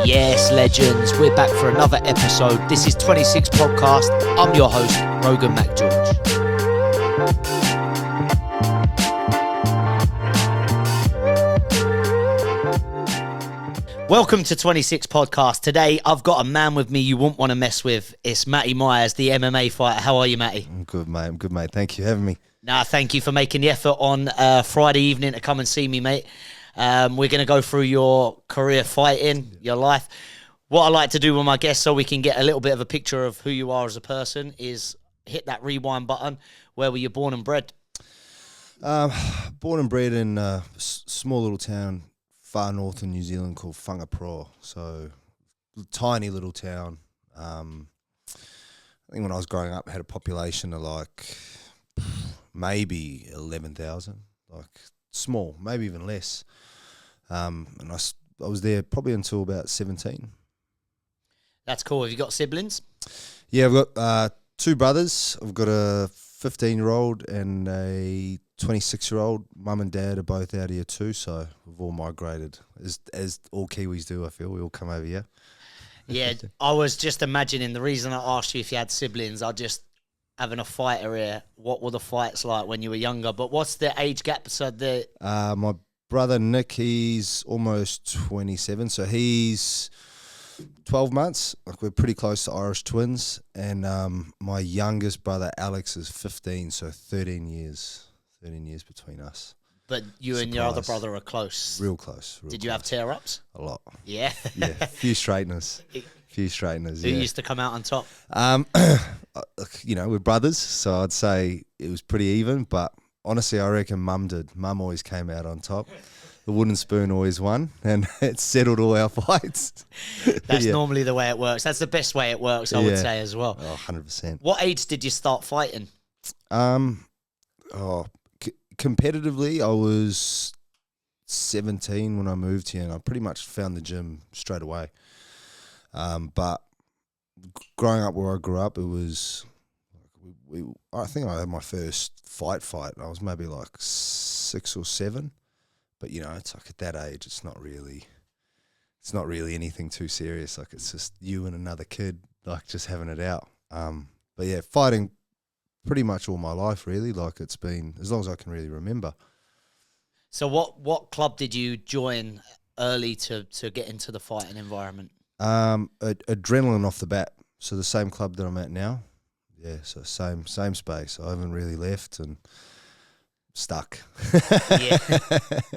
Yes, legends, we're back for another episode. This is 26 Podcast. I'm your host, Rogan McGeorge. Welcome to 26 Podcast. Today, I've got a man with me you wouldn't want to mess with. It's Matty Myers, the MMA fighter. How are you, Matty? I'm good, mate. Thank you for having me. Nah, thank you for making the effort on Friday evening to come and see me, mate. We're going to go through your career fighting, your life. What I like to do with my guests so we can get a little bit of a picture of who you are as a person is hit that rewind button. Where were you born and bred? Born and bred in a small little town far north in New Zealand called Whangaparo. So, tiny little town. I think when I was growing up, it had a population of like maybe 11,000. Like small, maybe even less. And I was there probably until about 17. That's cool. Have you got siblings? Yeah, I've got two brothers. I've got a 15-year-old and a 26-year-old. Mum and dad are both out here too, so we've all migrated. As all Kiwis do, I feel. We all come over here. Yeah, I was just imagining, the reason I asked you if you had siblings, I just having a fighter here, what were the fights like when you were younger? But what's the age gap? So my brother Nick, he's almost 27, so he's 12 months. Like, we're pretty close to Irish twins. And my youngest brother Alex is 15, so 13 years between us. But you and your other brother are close. Real close. Did you have tear-ups? A lot. Yeah. Yeah, a few straighteners. Who used to come out on top? You know, we're brothers, so I'd say it was pretty even. But honestly, I reckon Mum did. Mum always came out on top. The wooden spoon always won, and it settled all our fights. That's normally the way it works. That's the best way it works, I would say, as well. Oh, 100%. What age did you start fighting? Competitively, I was 17 when I moved here, and I pretty much found the gym straight away. But growing up where I grew up, it was, I think I had my first fight. I was maybe like 6 or 7. But, you know, it's like at that age, it's not really anything too serious. Like, it's just you and another kid, like, just having it out. But yeah, fighting pretty much all my life, really. Like, it's been as long as I can really remember. So what club did you join early to get into the fighting environment? Adrenaline off the bat. So the same club that I'm at now. Yeah, so same space. I haven't really left and stuck. Yeah.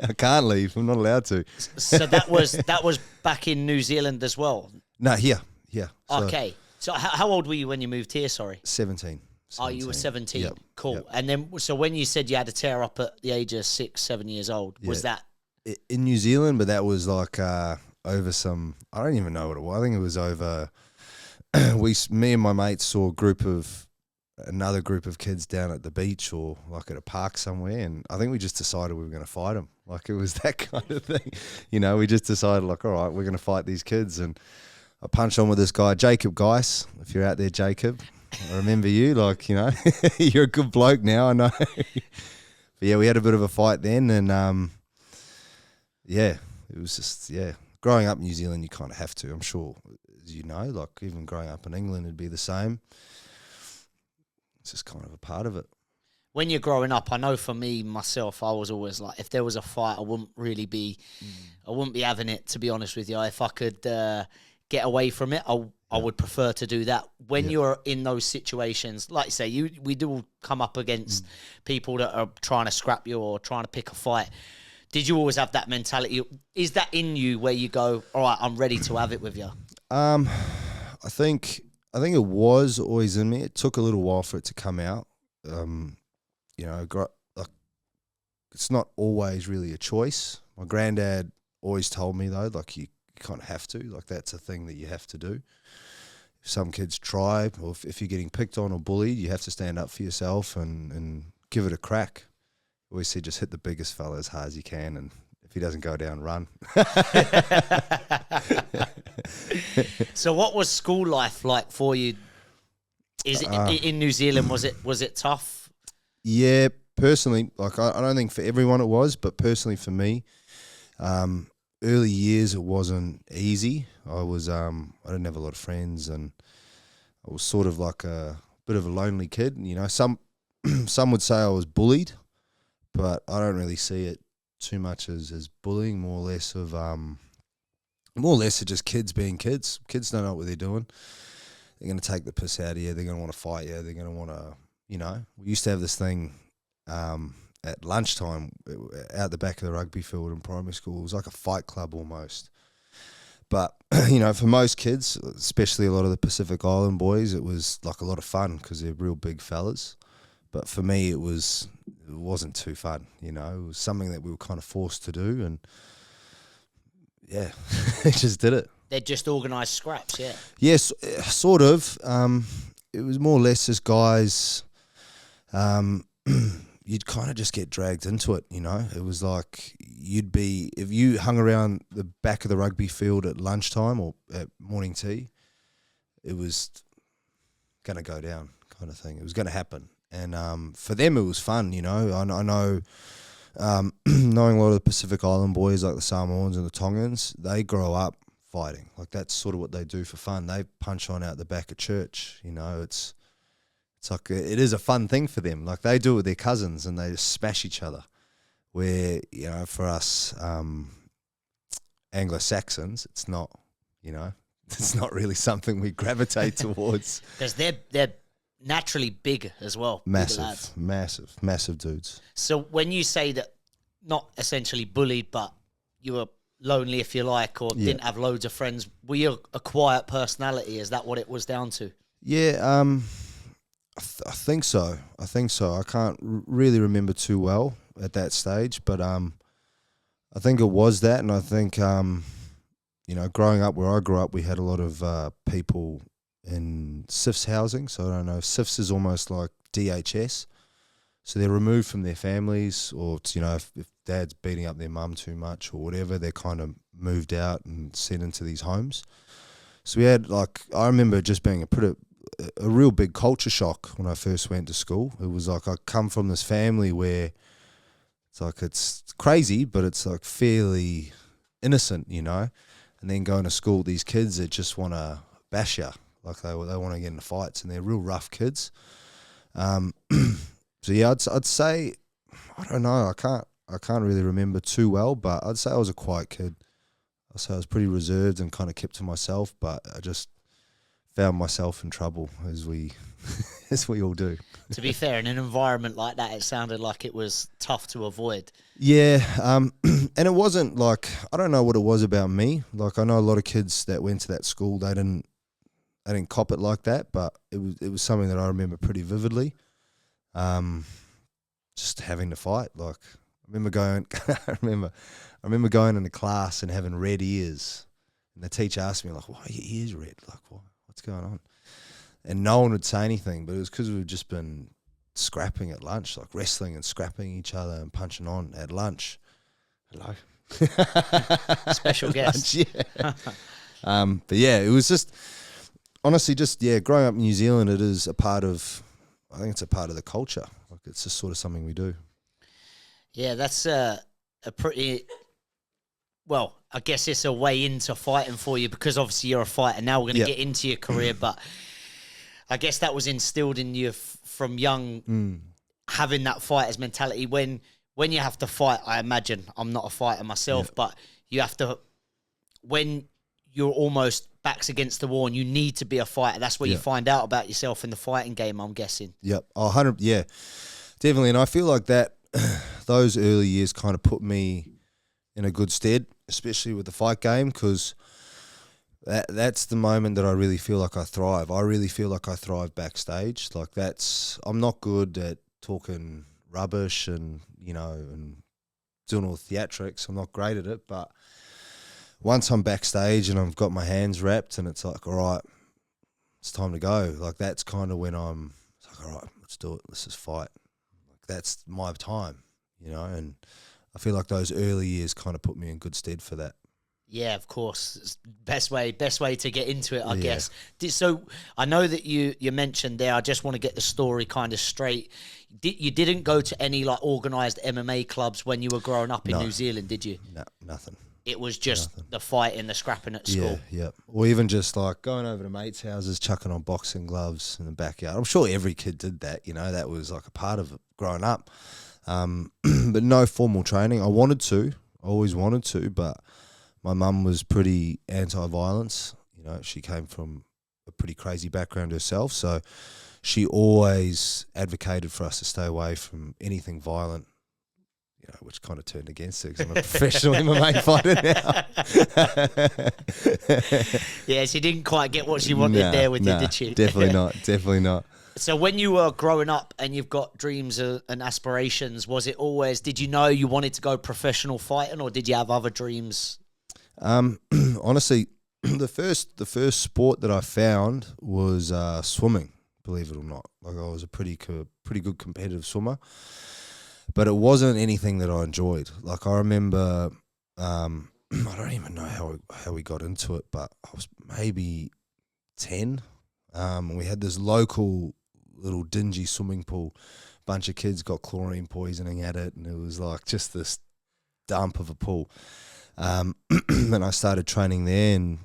I can't leave. I'm not allowed to. So that was back in New Zealand as well? No, here. So okay. So how old were you when you moved here, sorry? 17. Oh, you were 17. Yep. Cool. Yep. And then, so when you said you had a tear up at the age of 6, 7 years old, was that in New Zealand? But that was like over some, I don't even know what it was. I think it was over, me and my mates saw another group of kids down at the beach or like at a park somewhere, and I think we just decided we were going to fight them. Like, it was that kind of thing. You know, we just decided, like, all right, we're going to fight these kids. And I punched on with this guy, Jacob Geis. If you're out there, Jacob, I remember you. Like, you know, you're a good bloke now, I know. But yeah, we had a bit of a fight then, and yeah, it was just, growing up in New Zealand, you kind of have to, I'm sure, as you know, like even growing up in England, it'd be the same. It's just kind of a part of it. When you're growing up, I know for me, myself, I was always like, if there was a fight, I wouldn't be having it, to be honest with you. If I could get away from it, I would prefer to do that. When you're in those situations, like you say, we do come up against people that are trying to scrap you or trying to pick a fight. Did you always have that mentality? Is that in you where you go, all right, I'm ready to have it with you? I think it was always in me. It took a little while for it to come out. You know, like, it's not always really a choice. My granddad always told me, though, like, you kind of have to. Like, that's a thing that you have to do. If some kids try, or if you're getting picked on or bullied, you have to stand up for yourself and give it a crack. I always say just hit the biggest fella as hard as you can, and if he doesn't go down, run. So what was school life like for you? Is it in New Zealand? Was it tough? Yeah, personally, like I don't think for everyone it was, but personally for me, early years it wasn't easy. I didn't have a lot of friends, and I was sort of like a bit of a lonely kid. You know, some would say I was bullied, but I don't really see it too much as bullying. More or less of just kids being kids. Kids don't know what they're doing. They're going to take the piss out of you. They're going to want to fight you. They're going to want to, you know. We used to have this thing at lunchtime out the back of the rugby field in primary school. It was like a fight club almost. But, you know, for most kids, especially a lot of the Pacific Island boys, it was like a lot of fun because they're real big fellas. But for me, it wasn't too fun, you know. It was something that we were kind of forced to do, and, yeah, just did it. They're just organised scraps, yeah. Yes, sort of. It was more or less just guys. You'd kind of just get dragged into it, you know. It was like if you hung around the back of the rugby field at lunchtime or at morning tea, it was going to go down, kind of thing. It was going to happen, and for them it was fun, you know. I know. Knowing a lot of the Pacific Island boys like the Samoans and the Tongans, they grow up fighting. Like, that's sort of what they do for fun. They punch on out the back of church, you know. It's like it is a fun thing for them. Like, they do it with their cousins and they just smash each other. Where, you know, for us Anglo-Saxons, it's not, you know, it's not really something we gravitate towards. Because they're naturally big as well. Massive dudes. So when you say that, not essentially bullied, but you were lonely, if you like, or didn't have loads of friends, were you a quiet personality? Is that what it was down to? Yeah, I think so. I can't really remember too well at that stage, but I think it was that, and I think you know, growing up where I grew up, we had a lot of people in SIFS housing. So I don't know, SIFS is almost like DHS. So they're removed from their families, or, you know, if dad's beating up their mum too much or whatever, they're kind of moved out and sent into these homes. So we had, like, I remember just being a real big culture shock when I first went to school. It was like I come from this family where it's like it's crazy, but it's like fairly innocent, you know. And then going to school, these kids that just want to bash you, like they want to get into fights, and they're real rough kids. So yeah, I'd say, I don't know, I can't really remember too well, but I'd say I was a quiet kid. I'd say I was pretty reserved and kind of kept to myself, but I just found myself in trouble, as we all do. To be fair, in an environment like that, it sounded like it was tough to avoid. Yeah, and it wasn't like, I don't know what it was about me. Like, I know a lot of kids that went to that school, they didn't cop it like that, but it was something that I remember pretty vividly. Just having to fight. Like, I remember going into class and having red ears, and the teacher asked me, like, "Why are your ears red? Like, what's going on?" And no one would say anything, but it was because we've just been scrapping at lunch, like wrestling and scrapping each other and punching on at lunch. Hello. Special guest. Yeah. But yeah, it was just, honestly, growing up in New Zealand, I think it's a part of the culture. Like, it's just sort of something we do. Yeah, that's a pretty, well, I guess it's a way into fighting for you, because obviously you're a fighter. Now we're going to get into your career, but I guess that was instilled in you from young, having that fighter's mentality. When you have to fight, I imagine, I'm not a fighter myself, but you have to, when you're almost backs against the wall and you need to be a fighter, that's where you find out about yourself in the fighting game, I'm guessing. Yep. 100, yeah, definitely. And I feel like that, those early years kind of put me in a good stead, especially with the fight game, because that's the moment that I really feel like I thrive. I really feel like I thrive backstage. Like, I'm not good at talking rubbish and, you know, and doing all the theatrics. I'm not great at it, but once I'm backstage and I've got my hands wrapped and it's like, all right, it's time to go. Like, that's kind of when it's like, all right, let's do it. Let's just fight. Like, that's my time, you know, and I feel like those early years kind of put me in good stead for that. Yeah, of course. It's best way to get into it, I guess. So I know that you mentioned there, I just want to get the story kind of straight. You didn't go to any, like, organised MMA clubs when you were growing up in New Zealand, did you? No, nothing. It was just the fighting, the scrapping at school. Yeah. Or even just like going over to mates' houses, chucking on boxing gloves in the backyard. I'm sure every kid did that, you know, that was like a part of it growing up. But no formal training. I always wanted to, but my mum was pretty anti-violence. You know, she came from a pretty crazy background herself, so she always advocated for us to stay away from anything violent. You know, which kind of turned against her because I'm a professional MMA fighter now. Yeah, she didn't quite get what she wanted there with you, did she? Definitely not. So when you were growing up and you've got dreams and aspirations, was it always, did you know you wanted to go professional fighting, or did you have other dreams? Honestly, the first sport that I found was swimming, believe it or not. Like, I was a pretty good competitive swimmer. But it wasn't anything that I enjoyed. Like, I remember, I don't even know how we got into it, but I was maybe 10. And we had this local little dingy swimming pool. Bunch of kids got chlorine poisoning at it, and it was like just this dump of a pool. And I started training there and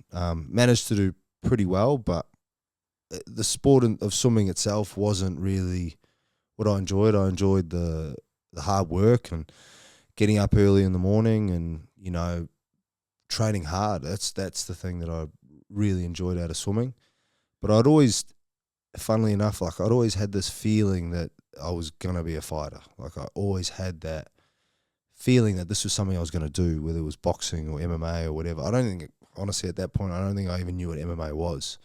managed to do pretty well, but the sport of swimming itself wasn't really what I enjoyed. I enjoyed the hard work and getting up early in the morning and, you know, training hard. That's the thing that I really enjoyed out of swimming. But I'd always, funnily enough, like, I'd always had this feeling that I was going to be a fighter. Like, I always had that feeling that this was something I was going to do, whether it was boxing or MMA or whatever. I don't think, honestly, at that point, I don't think I even knew what MMA was.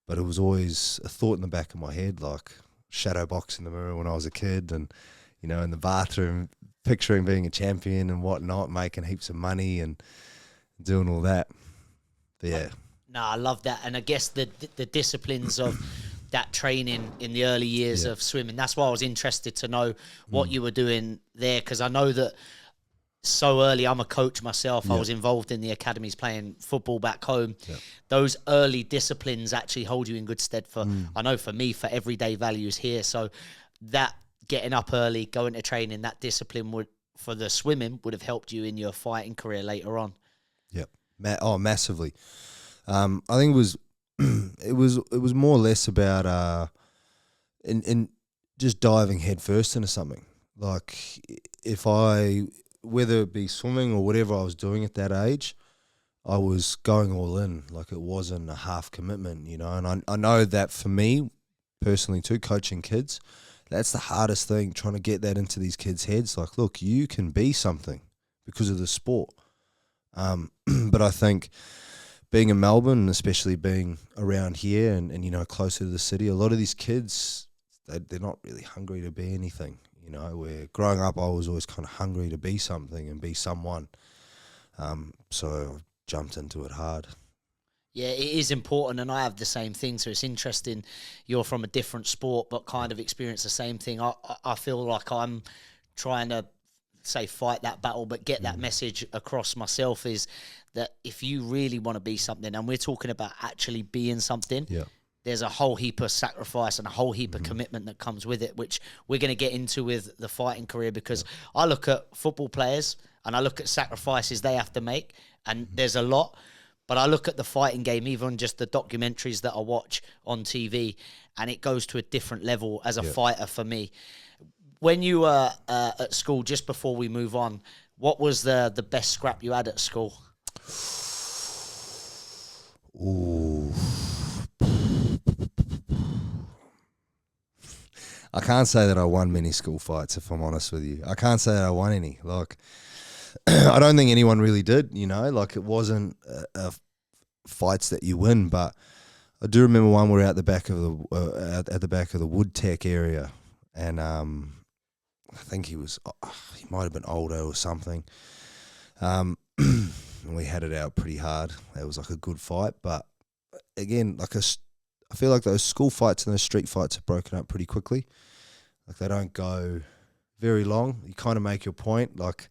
But it was always a thought in the back of my head, like shadow box in the mirror when I was a kid, and, you know, in the bathroom, picturing being a champion and whatnot, making heaps of money and doing all that. But yeah. No, I love that. And I guess the disciplines of that training in the early years of swimming, that's why I was interested to know what you were doing there, because I know that so early, I'm a coach myself. I was involved in the academies playing football back home. Those early disciplines actually hold you in good stead for, I know for me, for everyday values here. So that getting up early, going to training, that discipline would, for the swimming, would have helped you in your fighting career later on. Yep. Massively. I think it was it was more or less about in just diving headfirst into something. Like, whether it be swimming or whatever I was doing at that age, I was going all in. Like, it wasn't a half commitment, you know. And I know that for me personally too, coaching kids, that's the hardest thing, trying to get that into these kids' heads. Like, look, you can be something because of the sport. But I think being in Melbourne, and especially being around here and you know, closer to the city, a lot of these kids, they're not really hungry to be anything. You know, where growing up, I was always kind of hungry to be something and be someone. So I jumped into it hard. Yeah, it is important, and I have the same thing. So it's interesting. You're from a different sport, but kind of experience the same thing. I feel like I'm trying to fight that battle, but get that message across myself, is that if you really want to be something, and we're talking about actually being something, there's a whole heap of sacrifice and a whole heap of commitment that comes with it, which we're going to get into with the fighting career, because I look at football players and I look at sacrifices they have to make, and there's a lot. But I look at the fighting game, even just the documentaries that I watch on TV, and it goes to a different level as a fighter for me. When you were at school, just before we move on, what was the best scrap you had at school? Ooh. I can't say that I won many school fights, if I'm honest with you. I can't say that I won any. Like, I don't think anyone really did, you know. Like, it wasn't fights that you win, but I do remember one where at the back of the Wood Tech area, and I think he might have been older or something. And we had it out pretty hard. It was like a good fight, but again, like I feel like those school fights and those street fights are broken up pretty quickly. Like, they don't go very long. You kind of make your point. Like,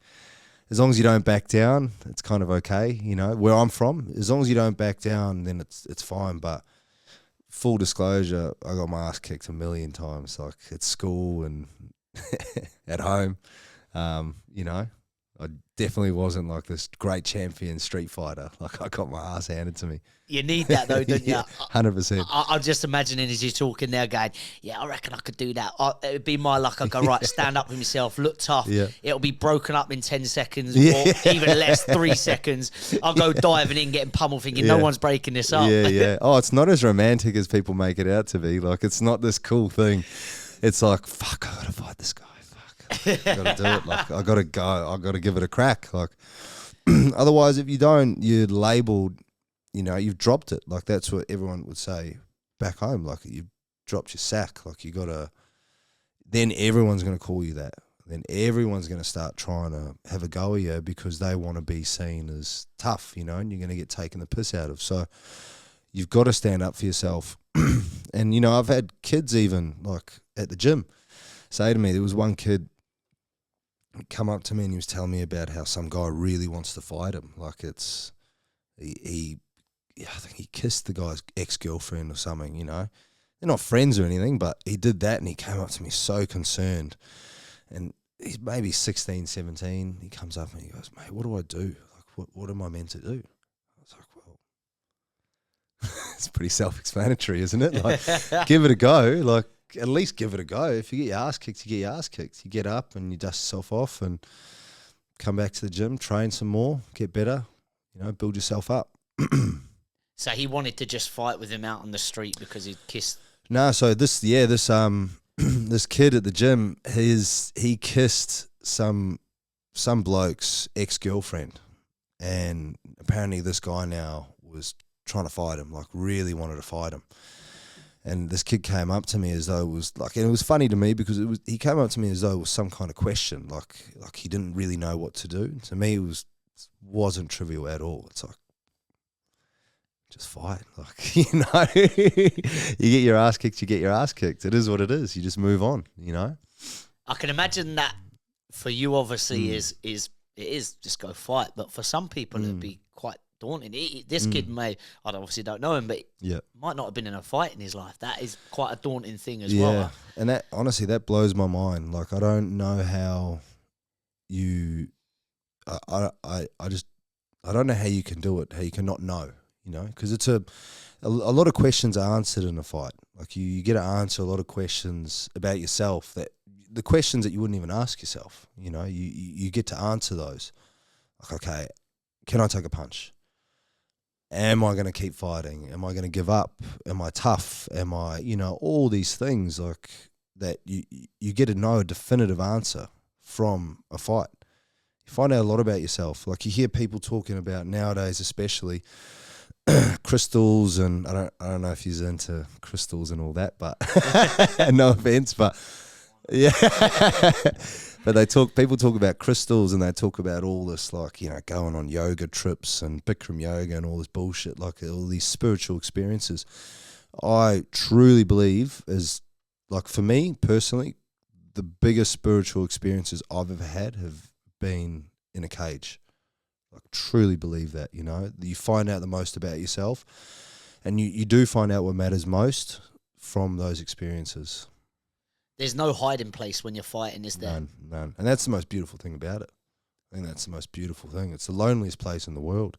as long as you don't back down, it's kind of okay. You know, where I'm from, as long as you don't back down, then it's fine. But full disclosure, I got my ass kicked a million times, like at school and at home. You know, I definitely wasn't like this great champion street fighter. Like I got my ass handed to me. You need that though, don't you? 100%. I'm just imagining as you're talking there going, yeah, I reckon I could do that. It'd be my luck. I go, right, stand up for myself, look tough. Yeah. It'll be broken up in 10 seconds Yeah. or even less, 3 seconds. I'll go diving in, getting pummeled, thinking no one's breaking this up. Yeah. Oh, it's not as romantic as people make it out to be. Like, it's not this cool thing. It's like, fuck, I gotta fight this guy. Fuck, I gotta do it. Like, I gotta go. I gotta give it a crack. Like, otherwise, if you don't, you're labelled. You know, you've dropped it. Like, that's what everyone would say back home. Like, you've dropped your sack. Like, you gotta. Then everyone's gonna call you that. Then everyone's gonna start trying to have a go at you because they want to be seen as tough. You know, and you're gonna get taken the piss out of. So, you've got to stand up for yourself. And you know, I've had kids even like at the gym say to me, there was one kid come up to me and he was telling me about how some guy really wants to fight him. Like I think he kissed the guy's ex-girlfriend or something, you know. They're not friends or anything, but he did that and he came up to me so concerned. And he's maybe 16, 17. He comes up and he goes, mate, what do I do? Like, what am I meant to do? I was like, well, it's pretty self-explanatory, isn't it? Like, give it a go. Like, at least give it a go. If you get your ass kicked, you get your ass kicked. You get up and you dust yourself off and come back to the gym, train some more, get better, you know, build yourself up. So he wanted to just fight with him out on the street because he kissed. No, so this this kid at the gym, he kissed some bloke's ex-girlfriend, and apparently this guy now was trying to fight him, like really wanted to fight him. And this kid came up to me as though it was like, and it was funny to me because he came up to me as though it was some kind of question, like he didn't really know what to do. To me, it wasn't trivial at all. It's like, just fight, like, you know, you get your ass kicked, you get your ass kicked. It is what it is. You just move on, you know. I can imagine that for you, obviously, is just go fight, but for some people it'd be quite daunting. This kid I obviously don't know him, but might not have been in a fight in his life. That is quite a daunting thing as well. Yeah, and that honestly, that blows my mind. Like, I don't know how you, I don't know how you can do it. How you can not know. You know, because it's a lot of questions are answered in a fight. Like you get to answer a lot of questions about yourself, that the questions that you wouldn't even ask yourself. You know, you get to answer those. Like, okay, can I take a punch? Am I going to keep fighting? Am I going to give up? Am I tough? Am I, you know, all these things like that. You get to know a definitive answer from a fight. You find out a lot about yourself. Like, you hear people talking about nowadays, especially crystals, and I don't know if he's into crystals and all that, but no offense, but yeah. But people talk about crystals, and they talk about all this, like, you know, going on yoga trips and Bikram yoga and all this bullshit, like all these spiritual experiences. I truly believe, is like, for me personally, the biggest spiritual experiences I've ever had have been in a cage. Like, truly believe that, you know, you find out the most about yourself, and you do find out what matters most from those experiences. There's no hiding place when you're fighting, is there? None. And that's the most beautiful thing about it. I think that's the most beautiful thing. It's the loneliest place in the world.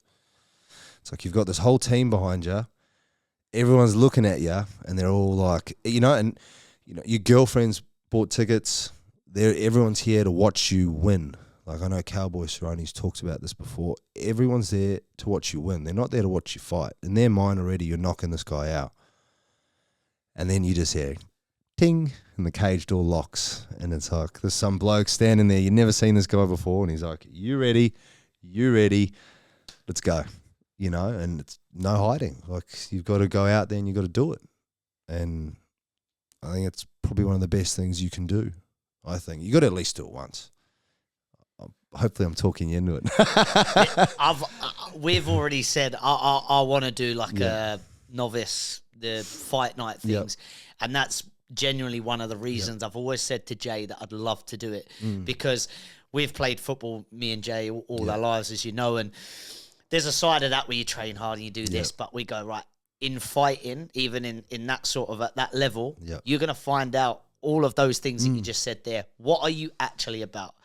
It's like you've got this whole team behind you, everyone's looking at you, and they're all like, you know, and you know, your girlfriend's bought tickets. Everyone's here to watch you win. Like, I know Cowboy Cerrone's talked about this before. Everyone's there to watch you win. They're not there to watch you fight. In their mind already, you're knocking this guy out. And then you just hear, ting, and the cage door locks. And it's like, there's some bloke standing there. You've never seen this guy before. And he's like, you ready? You ready? Let's go. You know, and it's no hiding. Like, you've got to go out there and you've got to do it. And I think it's probably one of the best things you can do. I think you got to at least do it once. Hopefully, I'm talking you into it. We've already said I want to do like a novice, the fight night things, and that's genuinely one of the reasons I've always said to Jay that I'd love to do it, because we've played football, me and Jay, all our lives, as you know, and there's a side of that where you train hard and you do this, but we go, right, in fighting, even in that sort of, at that level, you're going to find out all of those things that you just said there. What are you actually about?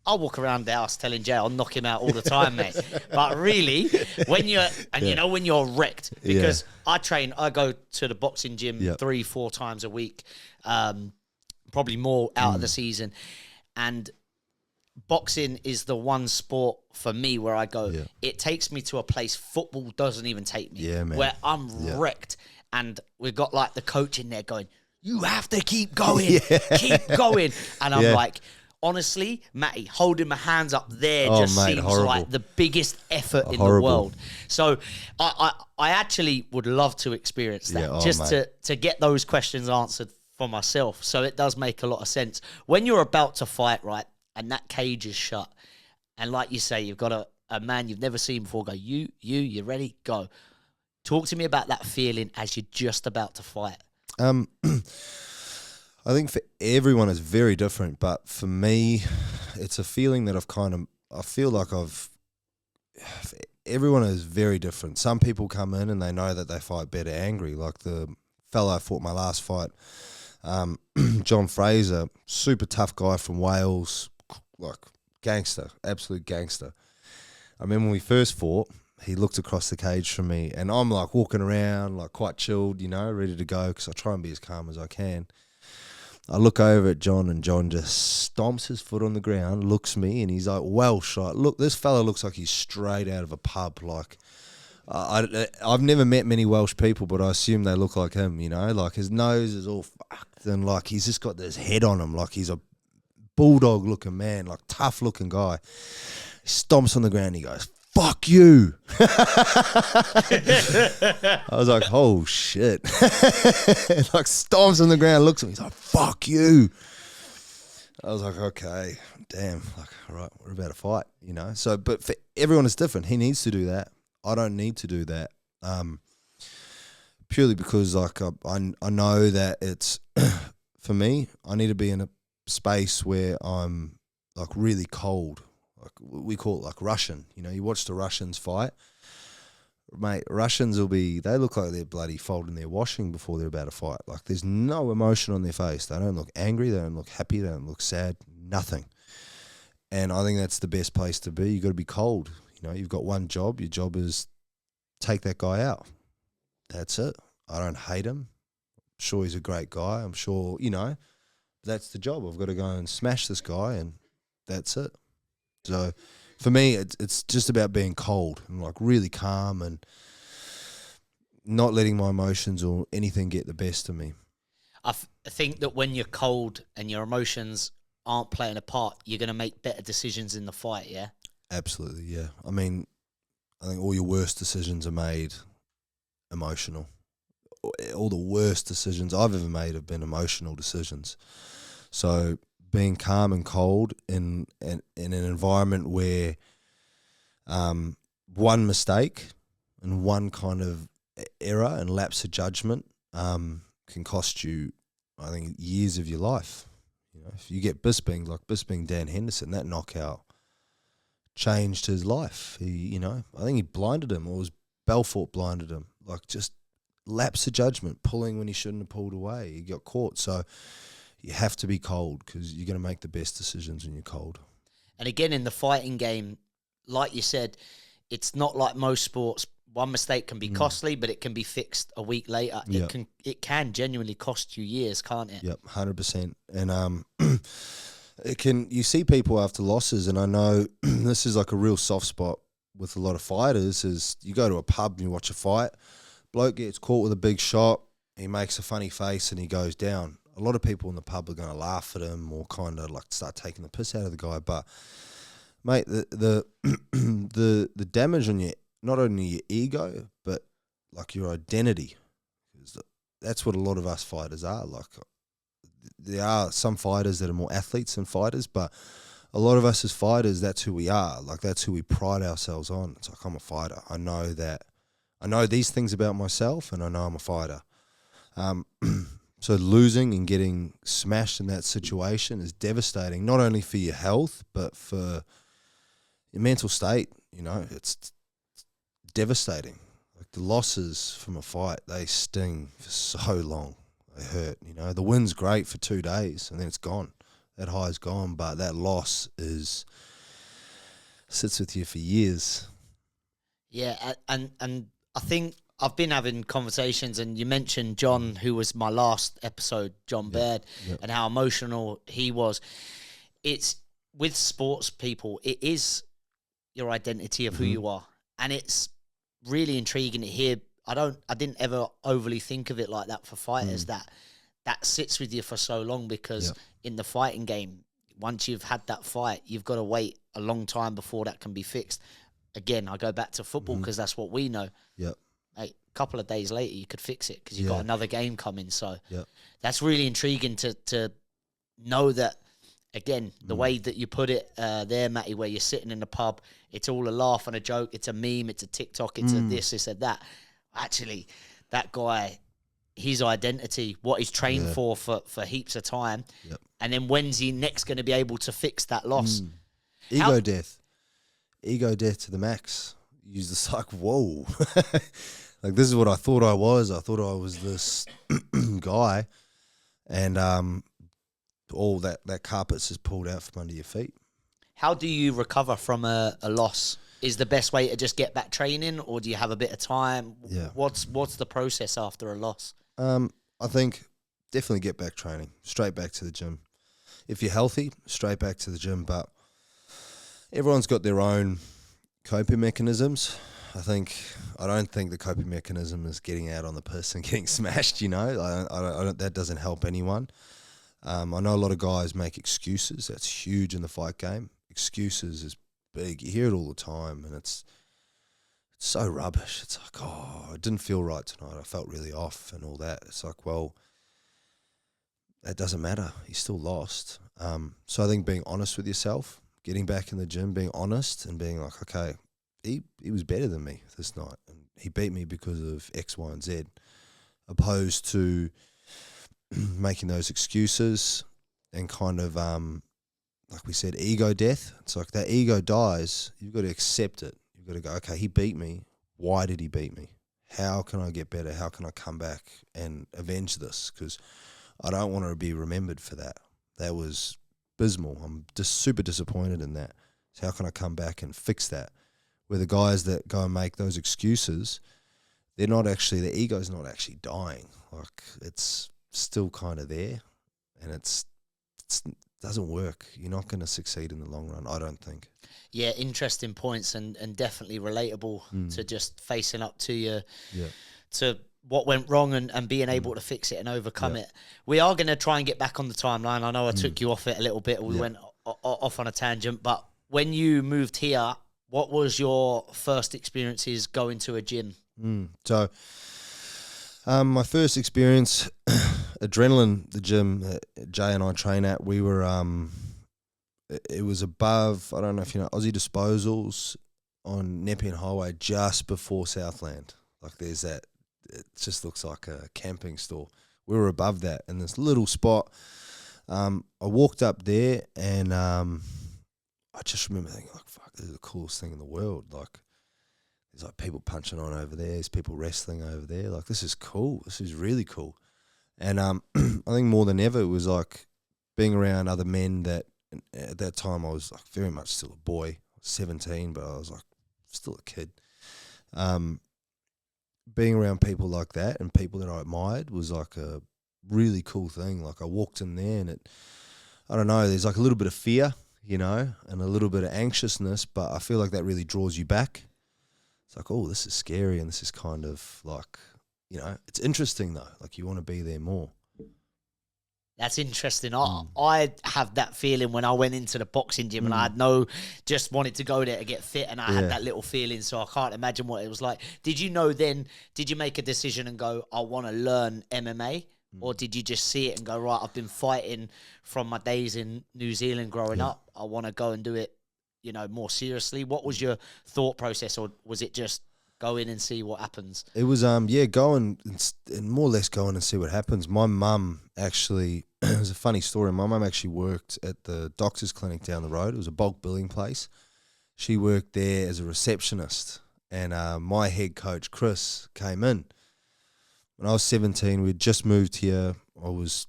I walk around the house telling Jay I'll knock him out all the time, mate. But really, when you're, and you know, when you're wrecked, because I go to the boxing gym 3-4 times a week, probably more out of the season. And boxing is the one sport for me where I go, it takes me to a place football doesn't even take me, where I'm wrecked. And we've got like the coach in there going, you have to keep going, keep going. And I'm like, honestly, Matty, holding my hands up there seems like the biggest effort in the world. So I actually would love to experience that, to get those questions answered for myself. So it does make a lot of sense. When you're about to fight, right, and that cage is shut, and like you say, you've got a man you've never seen before go, you ready? Go. Talk to me about that feeling as you're just about to fight. I think for everyone it's very different, but for me, it's a feeling that I feel like everyone is very different. Some people come in and they know that they fight better angry, like the fellow I fought my last fight, John Fraser, super tough guy from Wales, like gangster, absolute gangster. I remember when we first fought, he looked across the cage from me, and I'm like walking around, like quite chilled, you know, ready to go, because I try and be as calm as I can. I look over at John, and John just stomps his foot on the ground, looks at me, and he's like, Welsh, like, look, this fella looks like he's straight out of a pub. Like, I've never met many Welsh people, but I assume they look like him, you know? Like, his nose is all fucked, and, like, he's just got this head on him, like he's a bulldog-looking man, like, tough-looking guy. He stomps on the ground, and he goes, fuck you. I was like, oh shit. Like stomps on the ground, looks at me, he's like, fuck you. I was like, okay, damn, like, all right, we're about to fight, you know? So, but for everyone it's different. He needs to do that. I don't need to do that. Purely because like I know that it's, for me, I need to be in a space where I'm like really cold. Like we call it like Russian, you know, you watch the Russians fight, mate, Russians they look like they're bloody folding their washing before they're about to fight. Like there's no emotion on their face. They don't look angry, they don't look happy, they don't look sad, nothing. And I think that's the best place to be. You got to be cold. You know, you've got one job. Your job is take that guy out. That's it. I don't hate him. I'm sure he's a great guy. I'm sure, you know, that's the job. I've got to go and smash this guy, and that's it. So for me, it's just about being cold and like really calm and not letting my emotions or anything get the best of me. I think that when you're cold and your emotions aren't playing a part, you're going to make better decisions in the fight, yeah? Absolutely, yeah. I mean, I think all your worst decisions are made emotional. All the worst decisions I've ever made have been emotional decisions. So being calm and cold in an environment where one mistake and one kind of error and lapse of judgment can cost you, I think, years of your life. You know, if you get Bisping, like Bisping Dan Henderson, that knockout changed his life. He, you know, I think he blinded him, or was Belfort blinded him. Like just lapse of judgment, pulling when he shouldn't have pulled away. He got caught. So you have to be cold because you're going to make the best decisions when you're cold. And again, in the fighting game, like you said, it's not like most sports. One mistake can be costly, but it can be fixed a week later. Yep. It can genuinely cost you years, can't it? Yep, 100%. And it can. You see people after losses, and I know this is like a real soft spot with a lot of fighters. Is you go to a pub and you watch a fight, bloke gets caught with a big shot, he makes a funny face and he goes down. A lot of people in the pub are going to laugh at him or kind of like start taking the piss out of the guy. But mate, the damage on your, not only your ego, but like your identity. That's what a lot of us fighters are. Like there are some fighters that are more athletes than fighters, but a lot of us as fighters, that's who we are. Like that's who we pride ourselves on. It's like, I'm a fighter. I know these things about myself, and I know I'm a fighter. So losing and getting smashed in that situation is devastating, not only for your health, but for your mental state. You know, it's devastating. Like the losses from a fight, they sting for so long. They hurt, you know. The win's great for 2 days and then it's gone. That high's gone, but that loss sits with you for years. Yeah, and I think I've been having conversations, and you mentioned John, who was my last episode, John Baird, and how emotional he was. It's with sports people, it is your identity of who you are, and it's really intriguing to hear. I didn't ever overly think of it like that for fighters. That sits with you for so long, because in the fighting game, once you've had that fight, you've got to wait a long time before that can be fixed. Again, I go back to football because that's what we know. Yep. A couple of days later, you could fix it because you've got another game coming. So Yep. that's really intriguing to know that. Again, the way that you put it there, Matty, where you're sitting in the pub, it's all a laugh and a joke, it's a meme, it's a TikTok, it's a this, it's a that. Actually, that guy, his identity, what he's trained for heaps of time, and then when's he next going to be able to fix that loss? Ego death to the max. Use the like, whoa. Like, this is what I thought I was. I thought I was this guy, and all that carpet's just pulled out from under your feet. How do you recover from a loss? Is the best way to just get back training, or do you have a bit of time? Yeah. What's the process after a loss? I think definitely get back training, straight back to the gym. If you're healthy, straight back to the gym. But everyone's got their own coping mechanisms. I don't think the coping mechanism is getting out on the piss and getting smashed. I don't, that doesn't help anyone. I know a lot of guys make excuses. That's huge in the fight game. Excuses is big. You hear it all the time, and it's so rubbish. It's like, oh, I didn't feel right tonight. I felt really off and all that. It's like, well, that doesn't matter. You still lost. So I think being honest with yourself, getting back in the gym, being honest and being like, okay, he was better than me this night, and he beat me because of X, Y, and Z, opposed to making those excuses and kind of, like we said, ego death. It's like that ego dies. You've got to accept it. You've got to go, okay, he beat me. Why did he beat me? How can I get better? How can I come back and avenge this? Because I don't want to be remembered for that. That was abysmal. I'm just super disappointed in that. So how can I come back and fix that? Where the guys that go and make those excuses, they're not actually, their ego's not actually dying. Like, it's still kind of there, and it doesn't work. You're not going to succeed in the long run, I don't think. Yeah, interesting points, and definitely relatable to just facing up to your to what went wrong and being able to fix it and overcome it. We are going to try and get back on the timeline. I know I took you off it a little bit. We went off on a tangent, but when you moved here, what was your first experiences going to a gym? So my first experience, Adrenaline, the gym that Jay and I train at, we were, it was above, I don't know if you know, Aussie Disposals on Nepean Highway just before Southland. Like, there's that, it just looks like a camping store. We were above that in this little spot. I walked up there, and I just remember thinking, like, fuck, this is the coolest thing in the world. Like, there's like people punching on over there. There's people wrestling over there. Like, this is cool. This is really cool. And I think more than ever, it was like being around other men that at that time I was like very much still a boy. I was 17, but I was like still a kid. Being around people like that and people that I admired was like a really cool thing. Like, I walked in there, and I don't know, there's like a little bit of fear, and a little bit of anxiousness, but I feel like that really draws you back. It's like, oh, this is scary, and this is kind of like, it's interesting though. Like, you want to be there more. That's interesting. I have that feeling when I went into the boxing gym, and I had just wanted to go there to get fit, and I had that little feeling, so I can't imagine what it was like. Did you make a decision and go, I want to learn MMA? Or did you just see it and go, right, I've been fighting from my days in New Zealand growing up. I want to go and do it, more seriously. What was your thought process, or was it just go in and see what happens? It was, go and more or less go in and see what happens. My mum actually, it was a funny story. My mum actually worked at the doctor's clinic down the road. It was a bulk billing place. She worked there as a receptionist, and my head coach, Chris, came in. When I was 17, we'd just moved here. I was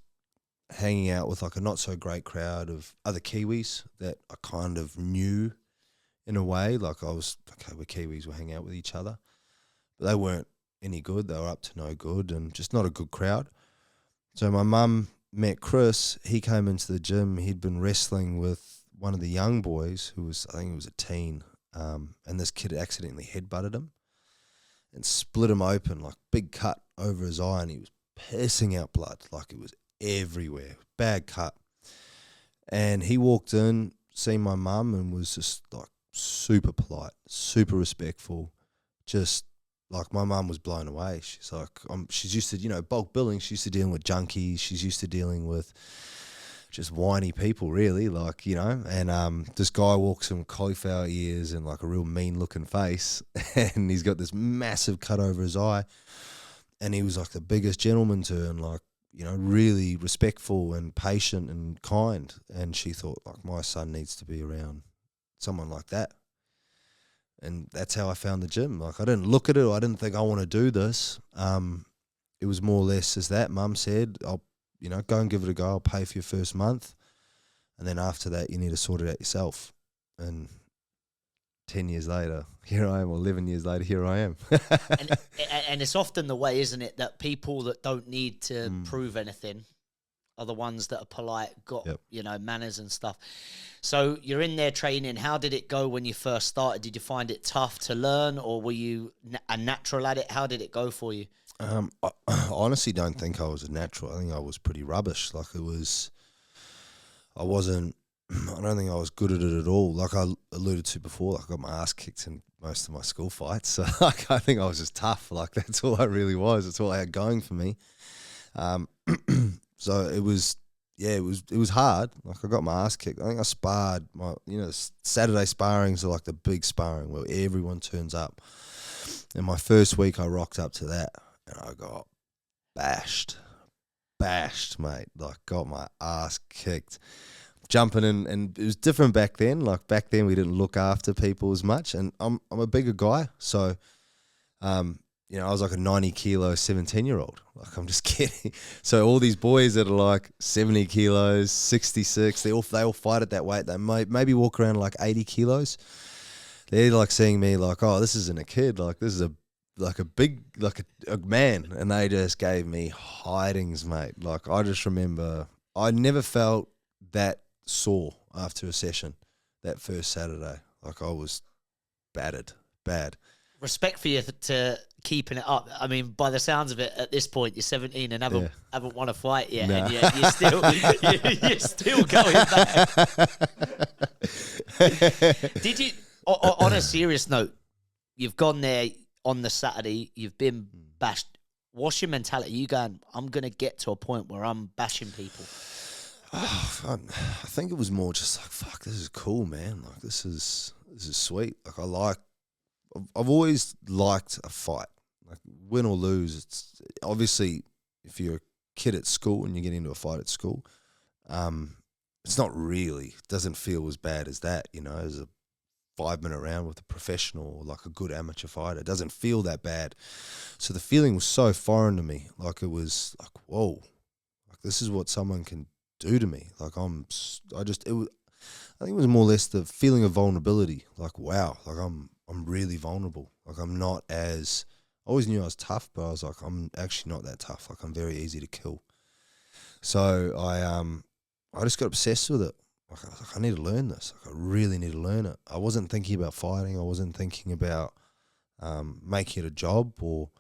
hanging out with like a not so great crowd of other Kiwis that I kind of knew in a way. Like I was, okay, we're Kiwis, we'll hang out with each other. But they weren't any good. They were up to no good and just not a good crowd. So my mum met Chris. He came into the gym. He'd been wrestling with one of the young boys who was, I think he was a teen. And this kid accidentally headbutted him and split him open, like big cut over his eye, and he was pissing out blood, like it was everywhere, bad cut. And he walked in, seen my mum, and was just like super polite, super respectful, just like my mum was blown away. She's like, she's used to, you know, bulk billing, she's used to dealing with junkies, she's used to dealing with just whiny people, really, like, you know. And this guy walks in with cauliflower ears and like a real mean looking face, and he's got this massive cut over his eye, and he was like the biggest gentleman to her, and like, you know, really respectful and patient and kind. And she thought, like, my son needs to be around someone like that. And that's how I found the gym. Like, I didn't look at it, or I didn't think I want to do this. It was more or less as that. Mum said, I'll, you know, go and give it a go. I'll pay for your first month. And then after that, you need to sort it out yourself. And 10 years later, here I am, or 11 years later, here I am. and it's often the way, isn't it, that people that don't need to prove anything are the ones that are polite, got, you know, manners and stuff. So you're in there training. How did it go when you first started? Did you find it tough to learn, or were you a natural at it? How did it go for you? I honestly don't think I was a natural. I think I was pretty rubbish. Like, it was, I don't think I was good at it at all. Like I alluded to before, like I got my ass kicked in most of my school fights. So like, I think I was just tough. Like, that's all I really was. That's all I had going for me. So it was, yeah, it was hard. Like, I got my ass kicked. I think I sparred Saturday sparrings are like the big sparring where everyone turns up. And my first week I rocked up to that and I got bashed, mate. Like, got my ass kicked. Jumping in, and it was different back then. Like, back then we didn't look after people as much, and I'm a bigger guy, so you know, I was like a 90 kilo 17-year-old. Like, I'm just kidding. So all these boys that are like 70 kilos, 66, they all fight at that weight. They maybe walk around like 80 kilos. They're like seeing me like, oh, this isn't a kid. Like, this is a big, like a man. And they just gave me hidings, mate. Like, I just remember I never felt that sore after a session that first Saturday. Like, I was bad. Respect for you to keeping it up. I mean, by the sounds of it, at this point, you're 17 and haven't won a fight yet, nah. and you're still going back. Did you? On a serious note, you've gone there on the Saturday. You've been bashed. What's your mentality? You going, I'm going to get to a point where I'm bashing people. I think it was more just like, fuck, this is cool, man. Like, this is sweet. Like, I've always liked a fight. Like, win or lose, it's obviously, if you're a kid at school and you get into a fight at school, it's not really, doesn't feel as bad as that, you know, as a 5-minute round with a professional or like a good amateur fighter. It doesn't feel that bad. So the feeling was so foreign to me. Like, it was like, whoa, like, this is what someone can do to me. Like, I think it was more or less the feeling of vulnerability. Like, wow, like I'm really vulnerable. Like, I'm not as, I always knew I was tough, but I was like, I'm actually not that tough. Like, I'm very easy to kill. So I just got obsessed with it. Like, I was like, I need to learn this. Like, I really need to learn it. I wasn't thinking about fighting. I wasn't thinking about making it a job or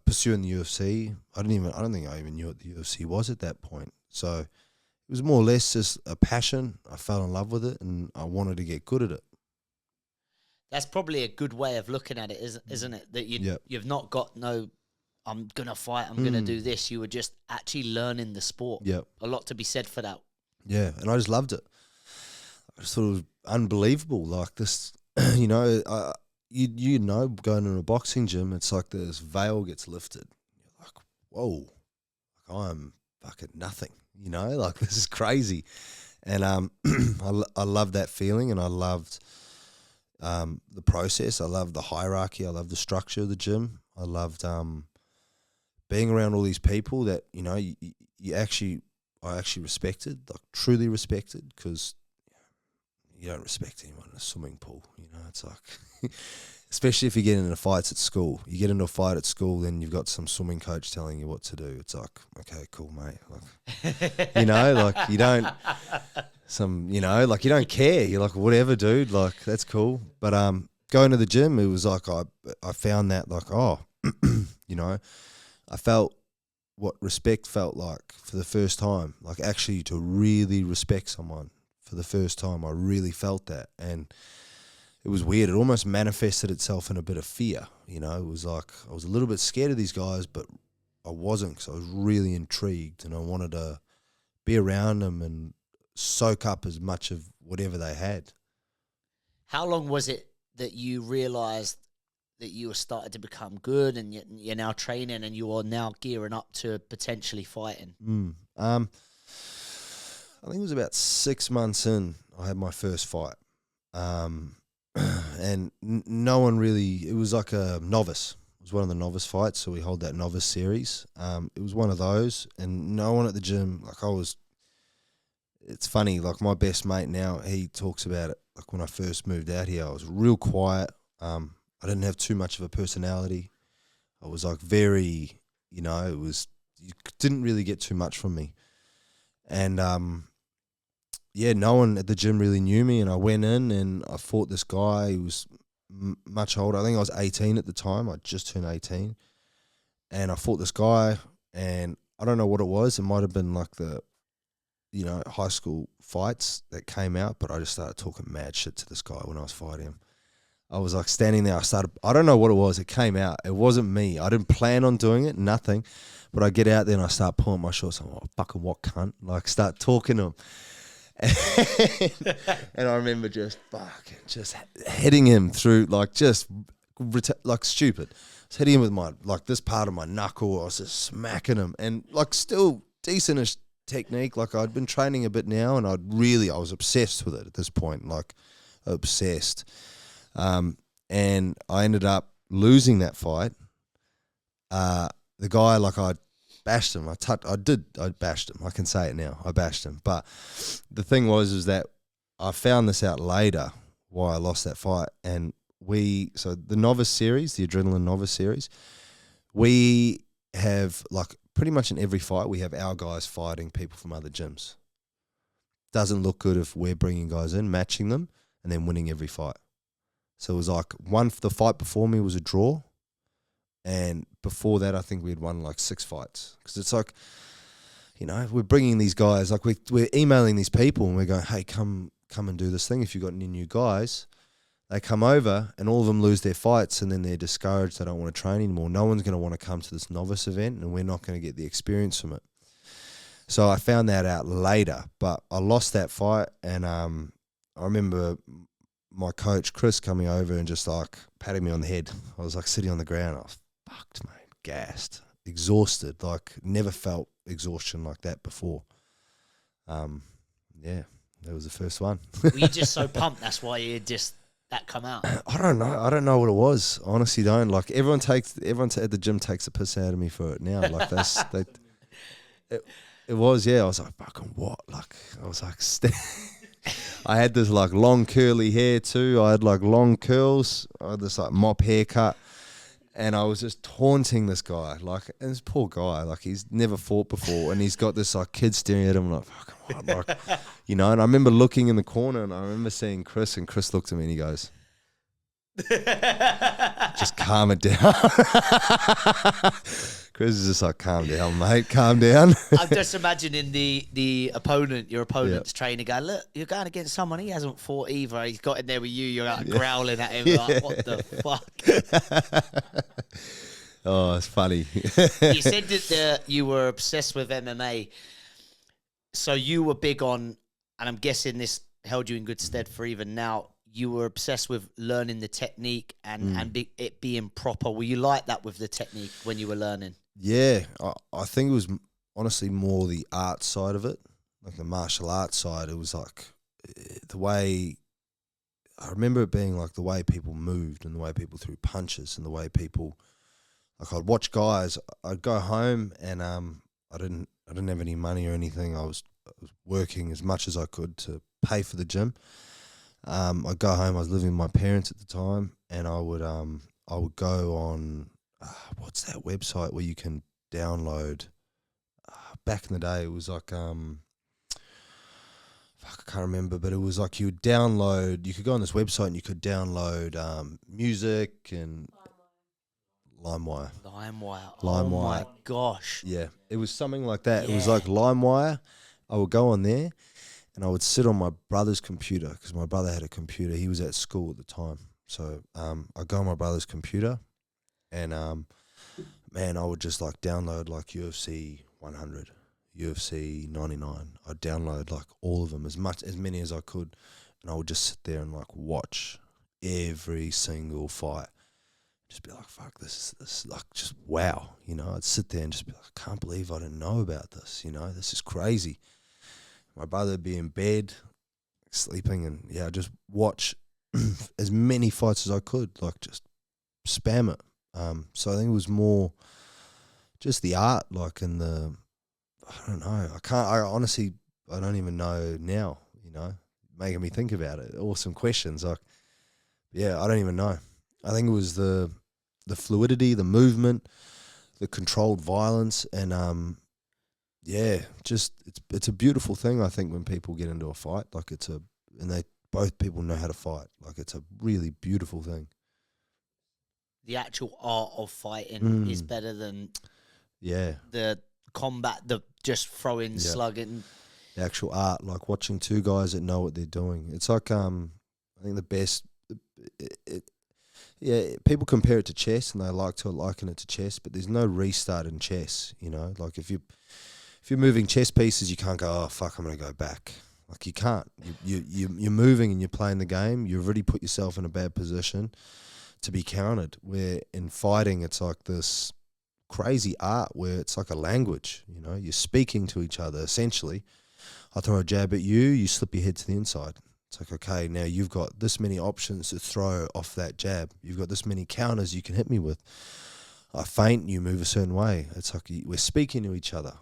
pursuing the UFC. I don't think I even knew what the UFC was at that point. So it was more or less just a passion. I fell in love with it, and I wanted to get good at it. That's probably a good way of looking at it, isn't it? That you've not got no, I'm going to fight, I'm going to do this. You were just actually learning the sport. Yep. A lot to be said for that. Yeah, and I just loved it. I just thought it was unbelievable. Like, this, you know, you know, going to a boxing gym, it's like this veil gets lifted. You're like, whoa, like, I'm fucking nothing, you know? Like, this is crazy. And I loved that feeling, and I loved the process. I loved the hierarchy. I loved the structure of the gym. I loved being around all these people that, you know, you actually, I actually respected, like truly respected, because you don't respect anyone in a swimming pool. You know, it's like, especially if you get into fights at school. You get into a fight at school, then you've got some swimming coach telling you what to do. It's like, okay, cool, mate. Like, you know, like you don't, you don't care. You're like, whatever, dude. Like, that's cool. But going to the gym, it was like I found that like, oh, you know, I felt what respect felt like for the first time. Like actually to really respect someone for the first time, I really felt that. And it was weird. It almost manifested itself in a bit of fear. You know, it was like I was a little bit scared of these guys, but I wasn't, because I was really intrigued and I wanted to be around them and soak up as much of whatever they had. How long was it that you realised that you were starting to become good and you're now training and you are now gearing up to potentially fighting? I think it was about 6 months in, I had my first fight. And no one really, it was like a novice. It was one of the novice fights, so we hold that novice series. It was one of those, and no one at the gym, it's funny, like my best mate now, he talks about it. Like when I first moved out here, I was real quiet. I didn't have too much of a personality. I was like very, you didn't really get too much from me. And no one at the gym really knew me, and I went in and I fought this guy who was much older. I think I was 18 at the time. I just turned 18. And I fought this guy, and I don't know what it was. It might have been like the, high school fights that came out, but I just started talking mad shit to this guy when I was fighting him. I was like standing there. I don't know what it was. It came out. It wasn't me. I didn't plan on doing it, nothing. But I get out there and I start pulling my shorts. I'm like, fucking what cunt? Like start talking to him. And I remember just hitting him through like stupid. I was hitting him with my this part of my knuckle. I was just smacking him, and like still decentish technique. Like I'd been training a bit now, and I was obsessed with it at this point, like obsessed. And I ended up losing that fight. The guy, I bashed him. I bashed him. I can say it now. I bashed him. But the thing was that I found this out later why I lost that fight. And so the novice series, the Adrenaline novice series, we have pretty much in every fight, we have our guys fighting people from other gyms. Doesn't look good if we're bringing guys in, matching them, and then winning every fight. So it was the fight before me was a draw. And before that, I think we had won 6 fights. Because it's we're bringing these guys, we're emailing these people and we're going, hey, come and do this thing if you've got any new guys. They come over and all of them lose their fights and then they're discouraged. They don't want to train anymore. No one's going to want to come to this novice event and we're not going to get the experience from it. So I found that out later. But I lost that fight, and I remember my coach, Chris, coming over and just patting me on the head. I was sitting on the ground. I was fucked, mate, gassed, exhausted, never felt exhaustion like that before. That was the first one. Were you just so pumped that's why that come out? I don't know what it was. I honestly don't. Everyone at the gym takes the piss out of me for it now. It was, I was like, fucking what? I was I had this long curly hair too. I had long curls. I had this mop haircut. And I was just taunting this guy, and this poor guy, he's never fought before, and he's got this kid staring at him, fucking what, And I remember looking in the corner, and I remember seeing Chris, and Chris looked at me and he goes, just calm it down. Chris is just calm down, mate, calm down. I'm just imagining your opponent's trainer going, look, you're going against someone he hasn't fought either. He's got in there with you, you're growling at him, what the fuck? Oh, it's funny. You said that you were obsessed with MMA, so you were big on, and I'm guessing this held you in good stead for even now, you were obsessed with learning the technique and it being proper. Were you like that with the technique when you were learning? Yeah, I think it was honestly more the art side of it, the martial arts side. It was the way, I remember it being the way people moved and the way people threw punches and the way people, I'd watch guys, I'd go home and I didn't have any money or anything. I was working as much as I could to pay for the gym. I'd go home. I was living with my parents at the time, and I would go on what's that website where you can download. Back in the day, it was like fuck, I can't remember, but it was like you would download. You could go on this website and you could download music and LimeWire. Oh my gosh. Yeah, it was something like that. Yeah. It was like LimeWire. I would go on there, and I would sit on my brother's computer because my brother had a computer. He was at school at the time, so I'd go on my brother's computer, and man, I would just like download like UFC 100, UFC 99. I'd download like all of them, as many as I could, and I would just sit there and like watch every single fight. Just be like, fuck, this is like just wow, you know. I'd sit there and just be like, I can't believe I didn't know about this, you know. This is crazy. My brother would be in bed, sleeping, and yeah, I'd just watch as many fights as I could, like just spam it. So I think it was more just the art, like in the, I don't know. I honestly, I don't even know now, you know, making me think about it. Awesome questions. Like, yeah, I don't even know. I think it was the fluidity, the movement, the controlled violence, and yeah, just it's a beautiful thing. I think when people get into a fight, like and both people know how to fight. Like it's a really beautiful thing. The actual art of fighting is better than the combat, the just throwing, slugging. The actual art, like watching two guys that know what they're doing. It's like I think the best. Yeah, people compare it to chess, and they like to liken it to chess, but there's no restart in chess. You know, like if you're moving chess pieces, you can't go, oh fuck, I'm gonna go back. Like you can't. You're moving and you're playing the game. You've already put yourself in a bad position to be countered. Where in fighting, it's like this crazy art where it's like a language. You know, you're speaking to each other essentially. I throw a jab at you, you slip your head to the inside. It's like, okay, now you've got this many options to throw off that jab. You've got this many counters you can hit me with. I feint, you move a certain way. It's like we're speaking to each other.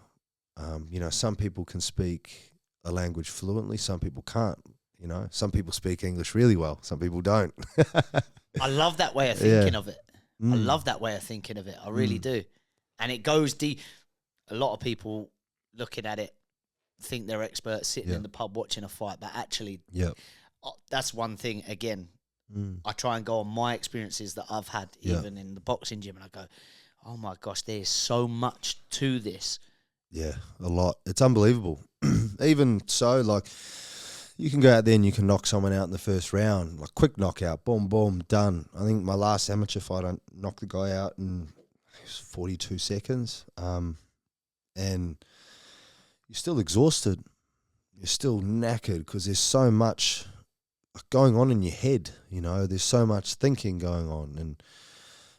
You know, some people can speak a language fluently, some people can't. You know, some people speak English really well, some people don't. I love that way of thinking of it. I love that way of thinking of it. I really do. And it goes deep. A lot of people looking at it think they're experts sitting in the pub watching a fight, but actually that's one thing. Again, I try and go on my experiences that I've had even in the boxing gym, and I go, oh my gosh, there's so much to this. Yeah, a lot. It's unbelievable. Even so, like, you can go out there and you can knock someone out in the first round, like quick knockout, boom, boom, done. I think my last amateur fight, I knocked the guy out in 42 seconds, and you're still exhausted. You're still knackered because there's so much going on in your head, you know. There's so much thinking going on, and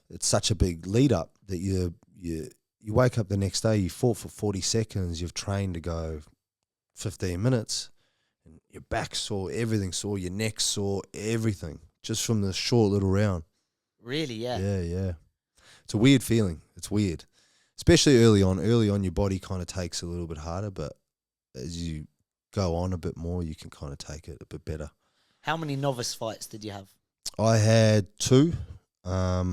it's such a big lead up that you wake up the next day, you fought for 40 seconds, you've trained to go 15 minutes, and your back sore, everything sore, your neck sore, everything, just from the short little round. Really, yeah. Yeah. It's a weird feeling. It's weird. Especially early on. Early on, your body kind of takes a little bit harder, but as you go on a bit more, you can kind of take it a bit better. How many novice fights did you have? I had two. I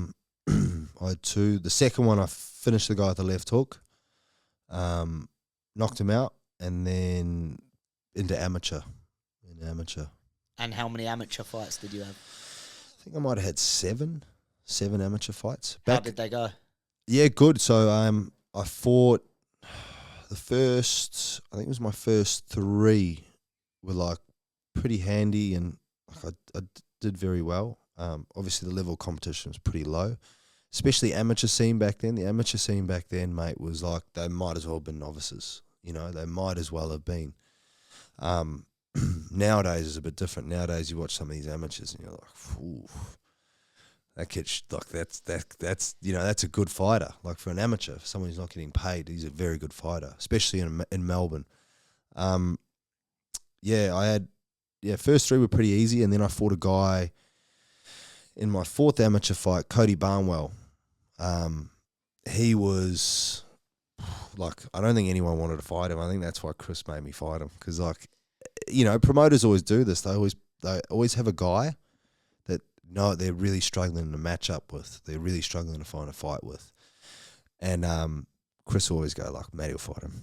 had two. The second one, I finished the guy with the left hook, knocked him out, and then into amateur. And how many amateur fights did you have? I think I might have had seven amateur fights. How did they go? Yeah, good. So I fought the first, I think it was my first three were like pretty handy, and like I did very well. Obviously the level of competition was pretty low, especially amateur scene back then. The amateur scene back then, mate, was like they might as well have been novices. You know, they might as well have been. Nowadays is a bit different. Nowadays you watch some of these amateurs and you're like, ooh, that kid's like that's you know, that's a good fighter. Like for an amateur, for someone who's not getting paid, he's a very good fighter, especially in Melbourne. First three were pretty easy, and then I fought a guy in my fourth amateur fight, Cody Barnwell. He was like, I don't think anyone wanted to fight him. I think that's why Chris made me fight him. Because, like, you know, promoters always do this. They always have a guy that, no, they're really struggling to match up with. They're really struggling to find a fight with. And Chris will always go, like, Matty will fight him.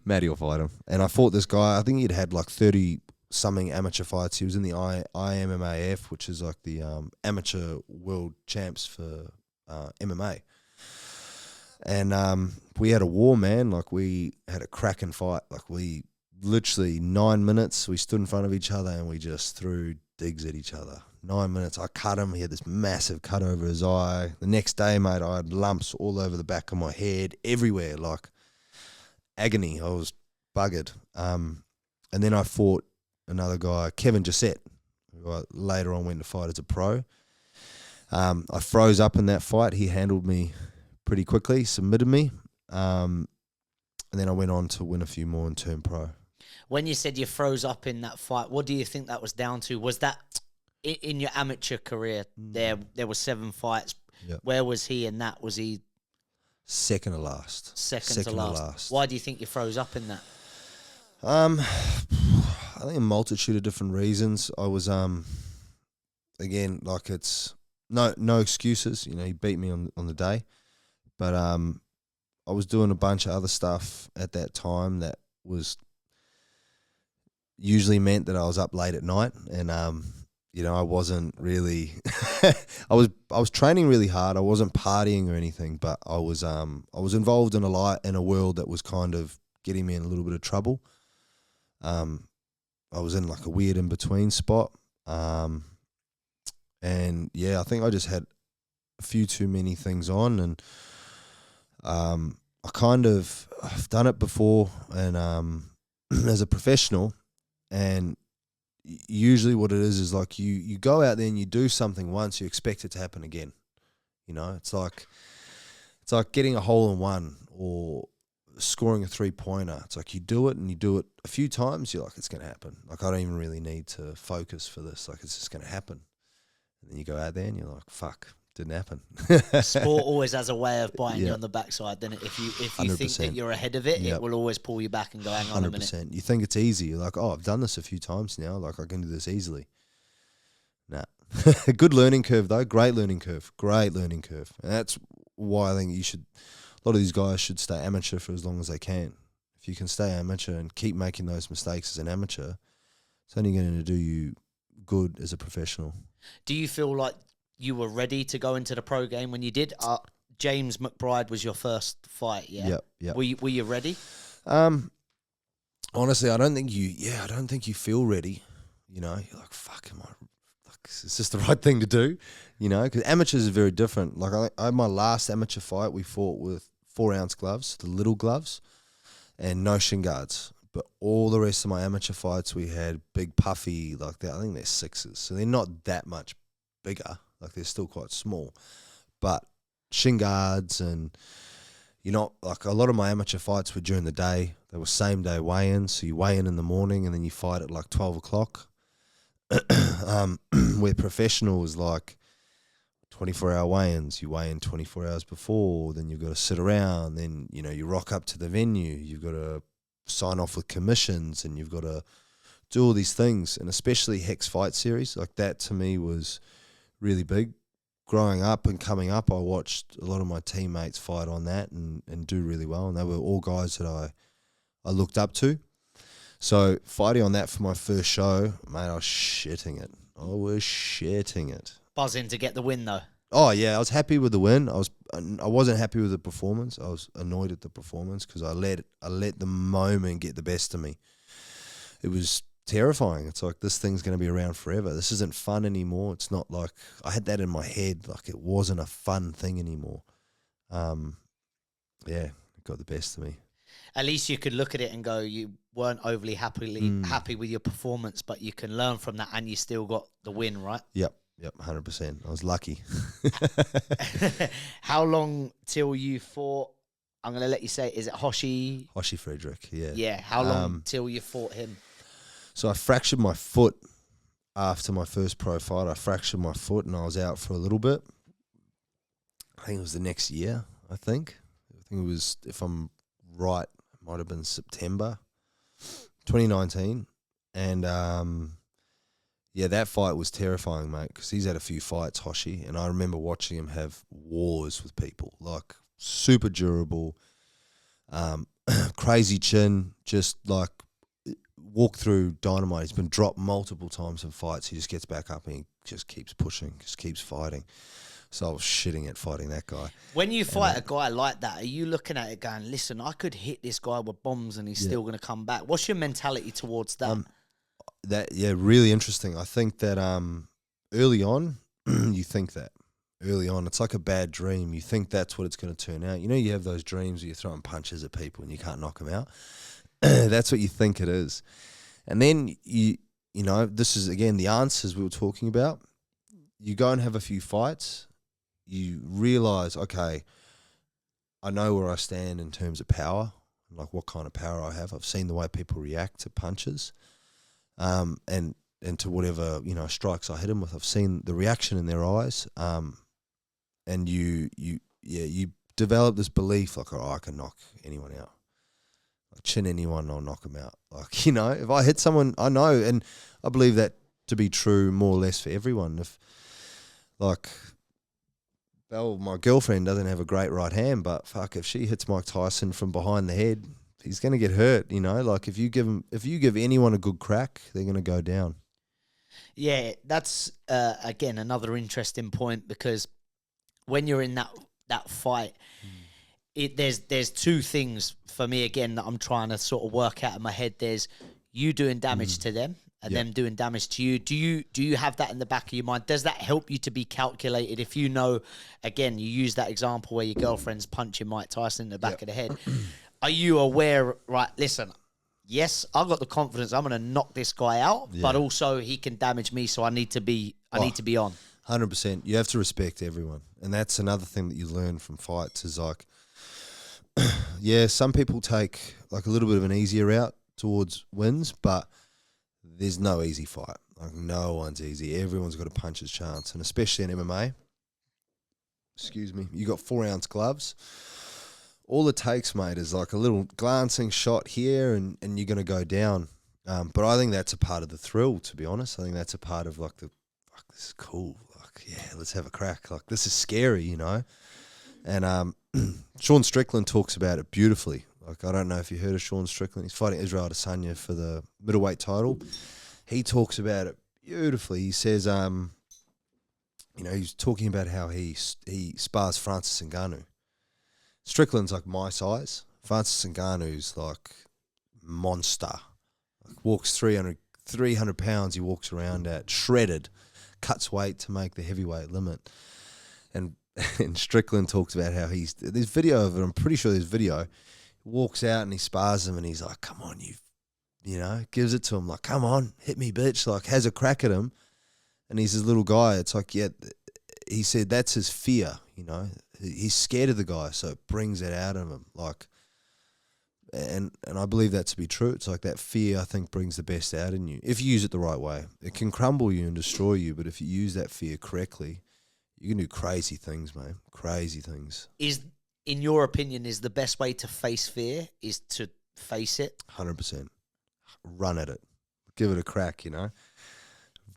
Matty will fight him. And I fought this guy. I think he'd had, like, 30-something amateur fights. He was in the IMMAF, which is, like, the amateur world champs for MMA. And we had a war, man. Like, we had a cracking fight. Like, we literally 9 minutes, we stood in front of each other and we just threw digs at each other. 9 minutes, I cut him. He had this massive cut over his eye. The next day, mate, I had lumps all over the back of my head, everywhere, like agony. I was buggered. And then I fought another guy, Kevin Jessette, who I later on went to fight as a pro. I froze up in that fight. He handled me pretty quickly, submitted me. And then I went on to win a few more and turn pro. When you said you froze up in that fight, what do you think that was down to? Was that in your amateur career? There were 7 fights. Yep. Where was he in that? Was he second to last? Second to last. Why do you think you froze up in that? I think a multitude of different reasons. I was again, like, it's no excuses. You know, he beat me on the day, but I was doing a bunch of other stuff at that time that was usually meant that I was up late at night, and you know, I wasn't really I was training really hard. I wasn't partying or anything, but I was involved in a world that was kind of getting me in a little bit of trouble. I was in like a weird in between spot, and yeah, I think I just had a few too many things on, and I've done it before, and as a professional, and usually what it is like you go out there and you do something once, you expect it to happen again. You know, it's like getting a hole in one or scoring a 3-pointer. It's like you do it and you do it a few times, you're like, it's going to happen. Like, I don't even really need to focus for this. Like, it's just going to happen. And then you go out there and you're like, fuck, didn't happen. Sport always has a way of biting you on the backside, then if you 100%. think that you're ahead of it, it will always pull you back and go, hang on 100%. A minute. You think it's easy. You're like, oh, I've done this a few times now. Like, I can do this easily. Nah. Good learning curve, though. Great learning curve. And that's why I think a lot of these guys should stay amateur for as long as they can. If you can stay amateur and keep making those mistakes as an amateur, it's only going to do you good as a professional. Do you feel like you were ready to go into the pro game when you did? James McBride was your first fight, yeah? Yep. Were you ready? Honestly, I don't think you feel ready. You know, you're like, fuck, is this the right thing to do? You know, because amateurs are very different. Like, I had my last amateur fight, we fought with 4-ounce gloves, the little gloves, and no shin guards. But all the rest of my amateur fights, we had big puffy, like that. I think they're 6s, so they're not that much bigger. Like, they're still quite small, but shin guards, and like, a lot of my amateur fights were during the day. They were same day weigh-ins, so you weigh in the morning and then you fight at like 12 o'clock. Where professionals, like 24-hour weigh-ins, you weigh in 24 hours before, then you've got to sit around, then, you know, you rock up to the venue, you've got to sign off with commissions, and you've got to do all these things. And especially Hex Fight Series, like, that to me was really big. Growing up and coming up, I watched a lot of my teammates fight on that and do really well, and they were all guys that I looked up to. So fighting on that for my first show, mate, I was shitting it. Buzzing to get the win, though. Oh yeah, I was happy with the win. I wasn't happy with the performance. I was annoyed at the performance because I let the moment get the best of me. It was terrifying. It's like, this thing's going to be around forever. This isn't fun anymore. It's not like, I had that in my head, like it wasn't a fun thing anymore. Yeah, it got the best of me. At least you could look at it and go, you weren't overly happy with your performance, but you can learn from that and you still got the win, right? Yep, 100%. I was lucky. How long till you fought? I'm going to let you say, is it Hoshi? Hoshi Frederick, yeah. Yeah, how long till you fought him? So I fractured my foot after my first pro fight. I fractured my foot and I was out for a little bit. I think it was the next year, I think think it was, if I'm right, it might have been September 2019. And yeah, that fight was terrifying, mate, because he's had a few fights, Hoshi, and I remember watching him have wars with people, like super durable, crazy chin, just like walk through dynamite. He's been dropped multiple times in fights. He just gets back up and he just keeps pushing, just keeps fighting. So I was shitting at fighting that guy. When you fight a guy like that, are you looking at it going, listen, I could hit this guy with bombs and he's still going to come back? What's your mentality towards that? Really interesting. I think that early on, you think that. Early on, it's like a bad dream. You think that's what it's going to turn out. You know, you have those dreams where you're throwing punches at people and you can't knock them out. That's what you think it is. And then, you know, this is, again, the answers we were talking about. You go and have a few fights. You realize, okay, I know where I stand in terms of power, like what kind of power I have. I've seen the way people react to punches, and to whatever, you know, strikes I hit them with. I've seen the reaction in their eyes, and you develop this belief, like, oh, I can knock anyone out. I'll chin anyone, I'll knock them out. Like, you know, if I hit someone, I know, and I believe that to be true more or less for everyone. If, like, Belle, my girlfriend, doesn't have a great right hand, but fuck, if she hits Mike Tyson from behind the head, he's going to get hurt, you know? Like, if you give anyone a good crack, they're going to go down. Yeah, that's, again, another interesting point, because when you're in that fight, there's two things for me, again, that I'm trying to sort of work out in my head. There's you doing damage to them, and them doing damage to you. Do you have that in the back of your mind? Does that help you to be calculated? If you know, again, you use that example where your girlfriend's punching Mike Tyson in the back of the head. Are you aware, right, listen, yes, I've got the confidence I'm going to knock this guy out, but also he can damage me, so I need to be on. 100%. You have to respect everyone. And that's another thing that you learn from fights is, like, yeah, some people take, like, a little bit of an easier route towards wins, but there's no easy fight. Like, no one's easy. Everyone's got a puncher's chance. And especially in MMA, excuse me, you got 4-ounce gloves. All it takes, mate, is like a little glancing shot here and you're going to go down. But I think that's a part of the thrill, to be honest. I think that's a part of, like, fuck, this is cool. Like, yeah, let's have a crack. Like, this is scary, you know? And Sean Strickland talks about it beautifully. Like, I don't know if you heard of Sean Strickland. He's fighting Israel Adesanya for the middleweight title. He talks about it beautifully. He says, you know, he's talking about how he spars Francis Ngannou. Strickland's like my size. Francis Ngannou's like monster. Like, walks 300 pounds. He walks around at shredded, cuts weight to make the heavyweight limit. And Strickland talks about how there's video of it. I'm pretty sure there's video. Walks out and he spars him and he's like, come on, you know, gives it to him, like, come on, hit me, bitch, like, has a crack at him. And he's this little guy. It's like, yeah, he said that's his fear, you know. He's scared of the guy, so it brings it out of him. Like, and I believe that to be true. It's like that fear, I think, brings the best out in you. If you use it the right way. It can crumble you and destroy you, but if you use that fear correctly, you can do crazy things, man. Crazy things. In your opinion, is the best way to face fear is to face it? 100%. Run at it. Give it a crack, you know.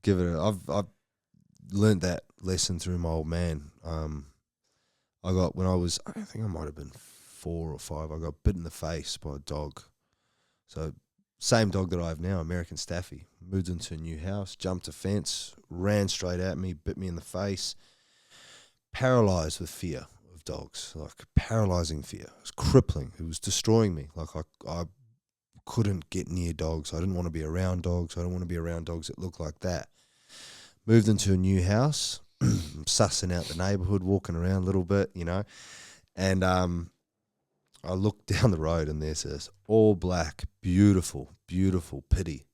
I've learned that lesson through my old man. I got, when I think I might have been 4 or 5, I got bit in the face by a dog. So, same dog that I have now, American Staffy. Moved into a new house, jumped a fence, ran straight at me, bit me in the face. Paralyzed with fear of dogs, like paralyzing fear. It was crippling. It was destroying me. Like, I couldn't get near dogs. I didn't want to be around dogs. I don't want to be around dogs that look like that. Moved into a new house, sussing out the neighborhood, walking around a little bit, you know. And I looked down the road and there's this all black, beautiful, beautiful pitty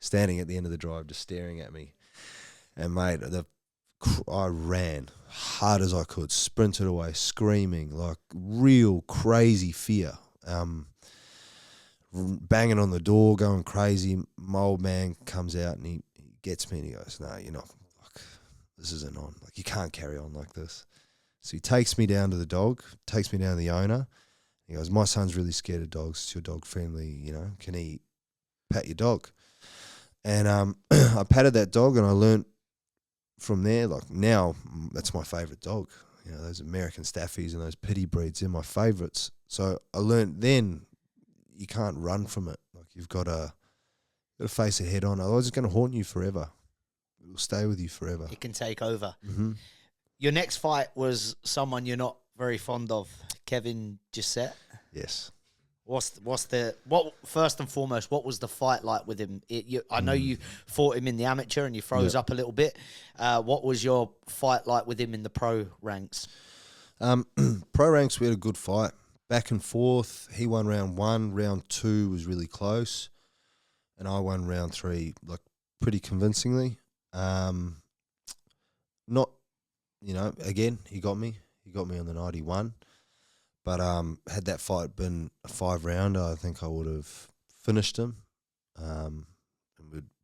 standing at the end of the drive just staring at me. And, mate, I ran hard as I could, sprinted away, screaming, like real crazy fear. Banging on the door, going crazy. My old man comes out and he gets me and he goes, no, you're not, like, this isn't on. Like, you can't carry on like this. So he takes me down to the dog, takes me down to the owner, He goes, my son's really scared of dogs. It's your dog friendly, can he pat your dog? And I patted that dog, and I learnt from there, like now, that's my favourite dog. Those American Staffies and those pity breeds, they're my favourites. So I learnt then you can't run from it. Like you've got to face it head on. Otherwise it's going to haunt you forever. It will stay with you forever. It can take over. Mm-hmm. Your next fight was someone you're not very fond of, Kevin Gisette. Yes. First and foremost, what was the fight like with him? I know you fought him in the amateur and you froze up a little bit. What was your fight like with him in the pro ranks? Pro ranks, we had a good fight. Back and forth. He won round 1. Round 2 was really close. And I won round 3, like, pretty convincingly. Again, he got me. He got me on the 91. But had that fight been a 5-rounder, I think I would have finished him, and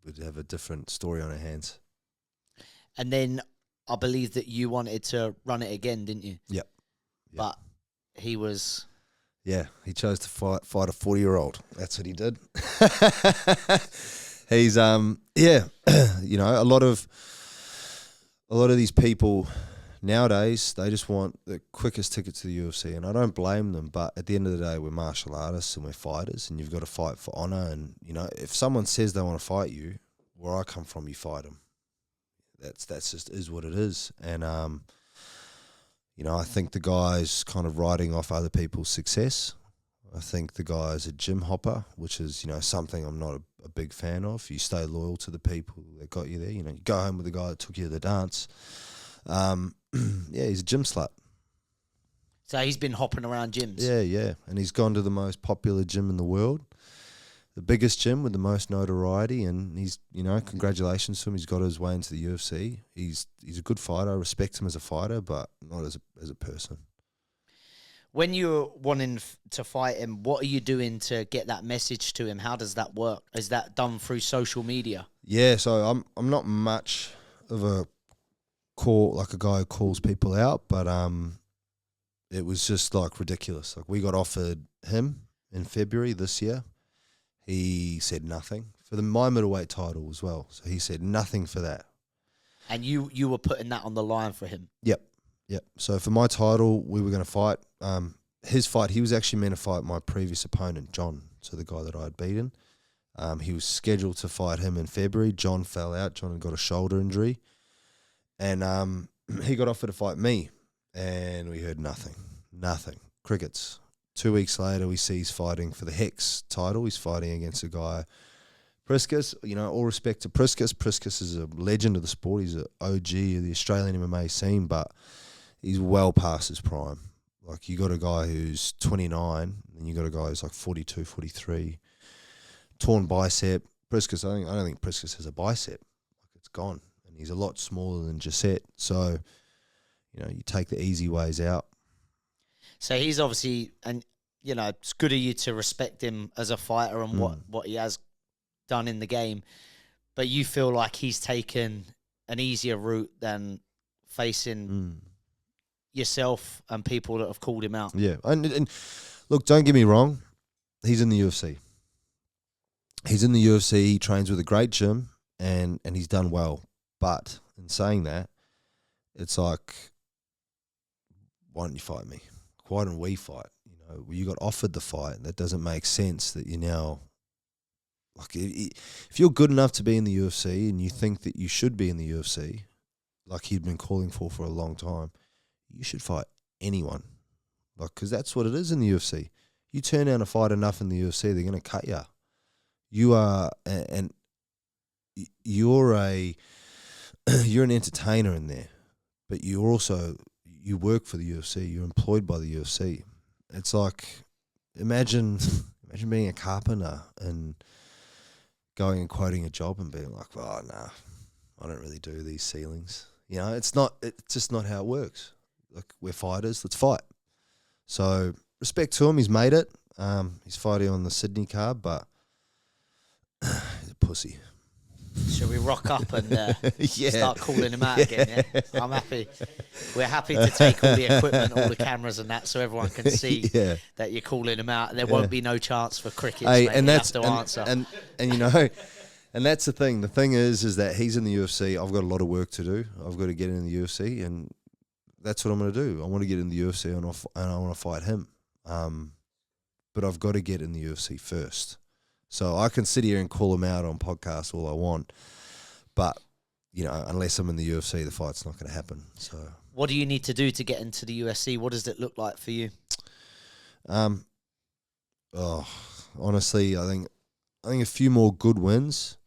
we'd have a different story on our hands. And then I believe that you wanted to run it again, didn't you? Yep. But he was... Yeah, he chose to fight a 40-year-old. That's what he did. He's a lot of these people nowadays, they just want the quickest ticket to the UFC, and I don't blame them, but at the end of the day, we're martial artists and we're fighters, and you've got to fight for honour, and, if someone says they want to fight you, where I come from, you fight them. That's just is what it is, and, I think the guy's kind of riding off other people's success. I think the guy's a gym hopper, which is, something I'm not a big fan of. You stay loyal to the people that got you there. You go home with the guy that took you to the dance. He's a gym slut. So he's been hopping around gyms. Yeah. And he's gone to the most popular gym in the world, the biggest gym with the most notoriety, and he's, congratulations to him. He's got his way into the UFC. He's a good fighter. I respect him as a fighter, but not as a person. When you're wanting to fight him, what are you doing to get that message to him? How does that work? Is that done through social media? Yeah, so I'm not much of a guy who calls people out, but it was just like ridiculous. Like we got offered him in February this year. He said nothing for my middleweight title as well. So he said nothing for that. And you were putting that on the line for him? Yep. So for my title, we were going to fight. His fight, he was actually meant to fight my previous opponent, John, so the guy that I had beaten. He was scheduled to fight him in February. John fell out. John had got a shoulder injury. And he got offered to fight me, and we heard nothing. Crickets. 2 weeks later, we see he's fighting for the Hex title. He's fighting against a guy, Priscus. All respect to Priscus. Priscus is a legend of the sport. He's an OG of the Australian MMA scene, but he's well past his prime. Like, you got a guy who's 29, and you got a guy who's like 42, 43, torn bicep. Priscus, I don't think Priscus has a bicep. Like, it's gone. And he's a lot smaller than Gisette. So, you take the easy ways out. So he's obviously, and it's good of you to respect him as a fighter and what he has done in the game, but you feel like he's taken an easier route than facing yourself and people that have called him out. Yeah, and look, don't get me wrong, he's in the UFC. He trains with a great gym, and he's done well. But in saying that, it's like, why don't you fight me? Why don't we fight? You got offered the fight. That doesn't make sense that you now, like, if you're good enough to be in the UFC and you think that you should be in the UFC, like he'd been calling for a long time, you should fight anyone. Like, because that's what it is in the UFC. You turn down a fight enough in the UFC, they're going to cut you. You are, and you're an entertainer in there, but you're also, you work for the UFC. You're employed by the UFC. It's like, imagine being a carpenter and going and quoting a job and being like, "Oh, nah, I don't really do these ceilings." It's just not how it works. Like, we're fighters. Let's fight. So respect to him. He's made it. He's fighting on the Sydney card, but he's a pussy. Should we rock up and Yeah. start calling him out again? Yeah, I'm happy. We're happy to take all the equipment, all the cameras and that, so everyone can see Yeah. that you're calling him out. There won't be no chance for crickets, Hey, mate. and You that's have to answer. and you know, and that's the thing. The thing is that he's in the UFC. I've got a lot of work to do. I've got to get in the UFC, and that's what I'm going to do. I want to get in the UFC, and I want to fight him. But I've got to get in the UFC first. So I can sit here and call him out on podcasts all I want, but you know, unless I'm in the UFC, the fight's not going to happen. So, what do you need to do to get into the UFC? What does it look like for you? Honestly, I think a few more good wins.